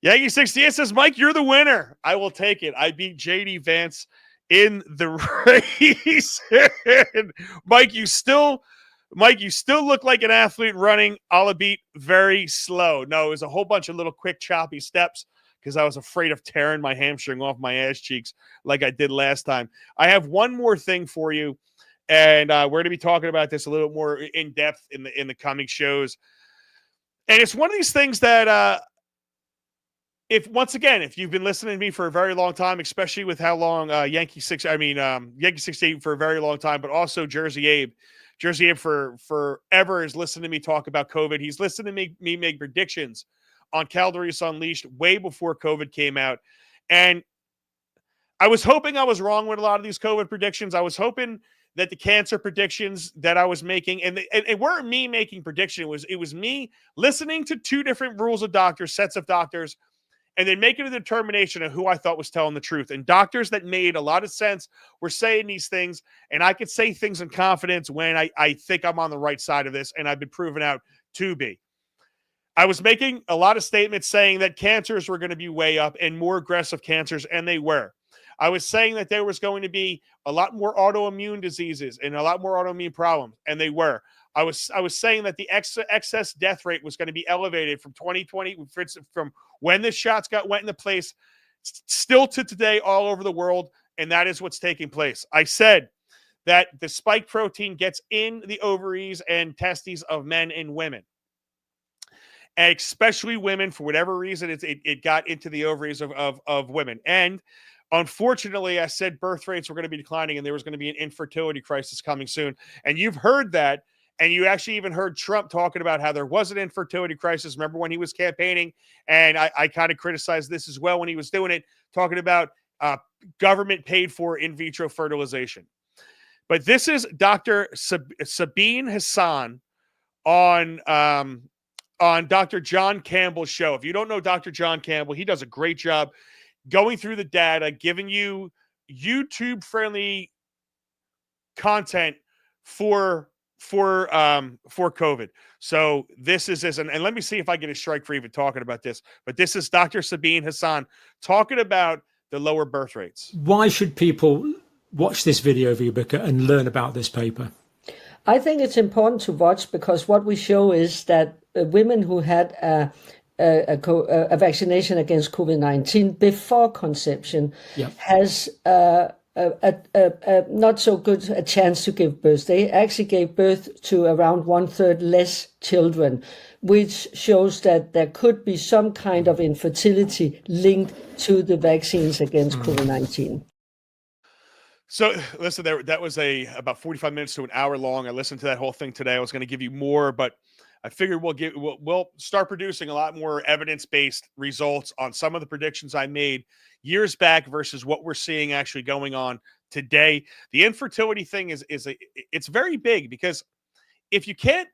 Yankee 68 says, Mike, you're the winner. I will take it. I beat JD Vance in the race. Mike, you still look like an athlete running, albeit very slow. No, it was a whole bunch of little quick choppy steps because I was afraid of tearing my hamstring off my ass cheeks like I did last time. I have one more thing for you, and we're going to be talking about this a little more in depth in the coming shows. And it's one of these things that if you've been listening to me for a very long time, especially with how long Yankee 68 for a very long time, but also Jersey Abe for forever has listened to me talk about COVID. He's listened to me make predictions on Calories Unleashed way before COVID came out. And I was hoping I was wrong with a lot of these COVID predictions. I was hoping that the cancer predictions that I was making, and it weren't me making prediction. It was me listening to two different sets of doctors, and then making a determination of who I thought was telling the truth. And doctors that made a lot of sense were saying these things, and I could say things in confidence when I think I'm on the right side of this, and I've been proven out to be. I was making a lot of statements saying that cancers were going to be way up and more aggressive cancers, and they were. I was saying that there was going to be a lot more autoimmune diseases and a lot more autoimmune problems, and they were. I was saying that the excess death rate was going to be elevated from 2020, from when the shots went into place, still to today all over the world, and that is what's taking place. I said that the spike protein gets in the ovaries and testes of men and women, and especially women. For whatever reason, it got into the ovaries of women. And unfortunately, I said birth rates were going to be declining and there was going to be an infertility crisis coming soon. And you've heard that. And you actually even heard Trump talking about how there was an infertility crisis. Remember when he was campaigning? And I kind of criticized this as well when he was doing it, talking about government paid for in vitro fertilization. But this is Dr. Sabine Hassan on Dr. John Campbell's show. If you don't know Dr. John Campbell, he does a great job going through the data, giving you YouTube-friendly content for COVID. So this is and let me see if I get a strike for even talking about this. But this is Dr. Sabine Hassan talking about the lower birth rates. Why should people watch this video, Vibeke, and learn about this paper? I think it's important to watch because what we show is that women who had a vaccination against COVID-19 before conception has not so good a chance to give birth. They actually gave birth to around 1/3 less children, which shows that there could be some kind of infertility linked to the vaccines against COVID-19. So listen, that was about 45 minutes to an hour long. I listened to that whole thing today. I was going to give you more, but I figured we'll start producing a lot more evidence-based results on some of the predictions I made years back versus what we're seeing actually going on today. The infertility thing it's very big, because if you can't,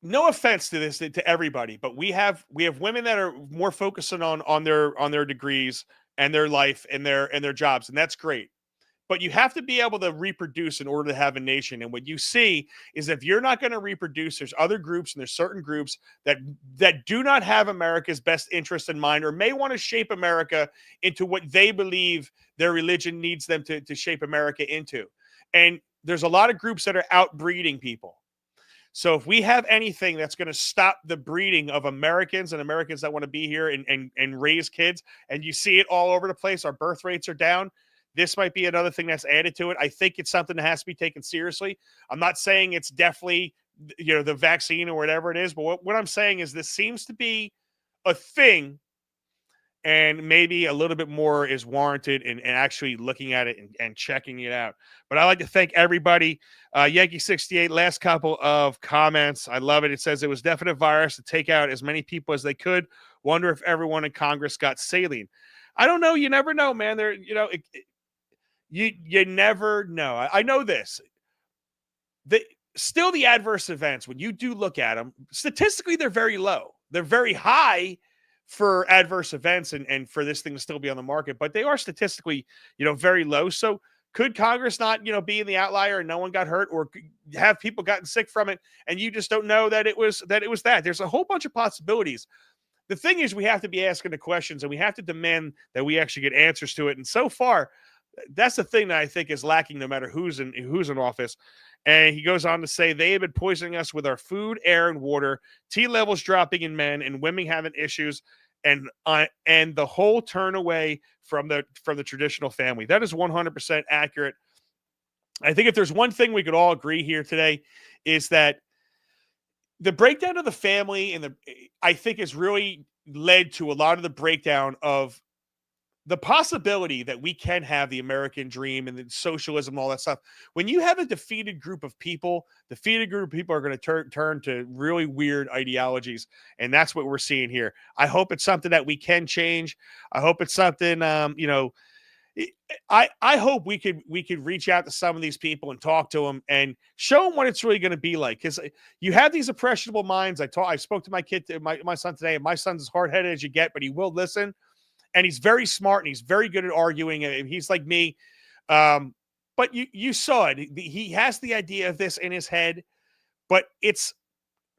no offense to this to everybody, but we have women that are more focusing on their degrees and their life and their jobs, and that's great. But you have to be able to reproduce in order to have a nation. And what you see is, if you're not going to reproduce, there's other groups, and there's certain groups that do not have America's best interest in mind, or may want to shape America into what they believe their religion needs them to shape America into. And there's a lot of groups that are outbreeding people. So if we have anything that's going to stop the breeding of Americans and Americans that want to be here and raise kids, and you see it all over the place, our birth rates are down. This might be another thing that's added to it. I think it's something that has to be taken seriously. I'm not saying it's definitely, the vaccine or whatever it is, but what I'm saying is this seems to be a thing, and maybe a little bit more is warranted in actually looking at it and checking it out. But I'd like to thank everybody. Yankee68, last couple of comments. I love it. It says, it was definite virus to take out as many people as they could. Wonder if everyone in Congress got saline. I don't know. You never know, man. You never know. I know this. Still, the adverse events, when you do look at them, statistically, they're very low. They're very high for adverse events and for this thing to still be on the market, but they are statistically, very low. So could Congress not, be in the outlier and no one got hurt, or have people gotten sick from it and you just don't know that it was that? There's a whole bunch of possibilities. The thing is, we have to be asking the questions, and we have to demand that we actually get answers to it. And so far, that's the thing that I think is lacking, no matter who's in office. And he goes on to say, they have been poisoning us with our food, air, and water. T levels dropping in men, and women having issues, and the whole turn away from the traditional family. That is 100% accurate. I think if there's one thing we could all agree here today, is that the breakdown of the family I think has really led to a lot of the breakdown of the possibility that we can have the American dream and the socialism and all that stuff. When you have a defeated group of people, are going to turn to really weird ideologies. And that's what we're seeing here. I hope it's something that we can change. I hope it's something, I hope we could reach out to some of these people and talk to them and show them what it's really going to be like. Because you have these impressionable minds. I spoke to my son today, and my son's as hard-headed as you get, but he will listen. And he's very smart, and he's very good at arguing. And he's like me. But you saw it. He has the idea of this in his head, but it's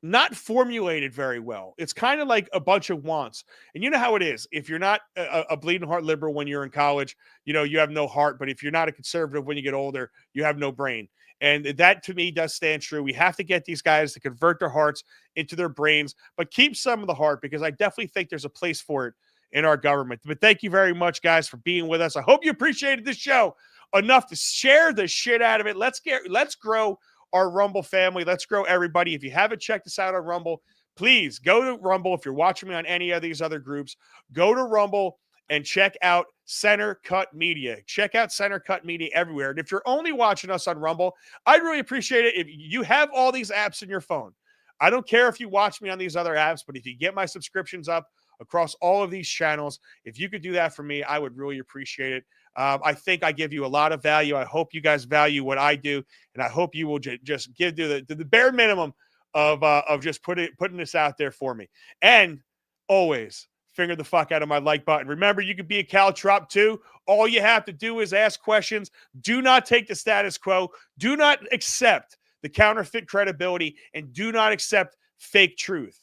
not formulated very well. It's kind of like a bunch of wants. And you know how it is. If you're not a bleeding heart liberal when you're in college, you have no heart. But if you're not a conservative when you get older, you have no brain. And that, to me, does stand true. We have to get these guys to convert their hearts into their brains, but keep some of the heart, because I definitely think there's a place for it in our government. But thank you very much, guys, for being with us. I hope you appreciated this show enough to share the shit out of it. Let's grow our Rumble family. Let's grow everybody. If you haven't checked us out on Rumble, please go to Rumble. If you're watching me on any of these other groups, go to Rumble and check out Center Cut Media. Check out Center Cut Media everywhere. And if you're only watching us on Rumble, I'd really appreciate it if you have all these apps in your phone. I don't care if you watch me on these other apps, but if you get my subscriptions up across all of these channels, if you could do that for me, I would really appreciate it. I think I give you a lot of value. I hope you guys value what I do, and I hope you will just give the bare minimum of just putting this out there for me. And always finger the fuck out of my like button. Remember, you could be a Caltrop too. All you have to do is ask questions. Do not take the status quo. Do not accept the counterfeit credibility, and do not accept fake truth.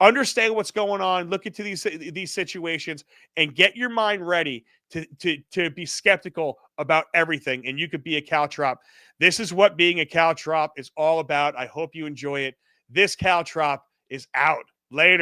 Understand what's going on. Look into these situations and get your mind ready to be skeptical about everything. And you could be a Caltrop. This is what being a Caltrop is all about. I hope you enjoy it. This Caltrop is out. Later.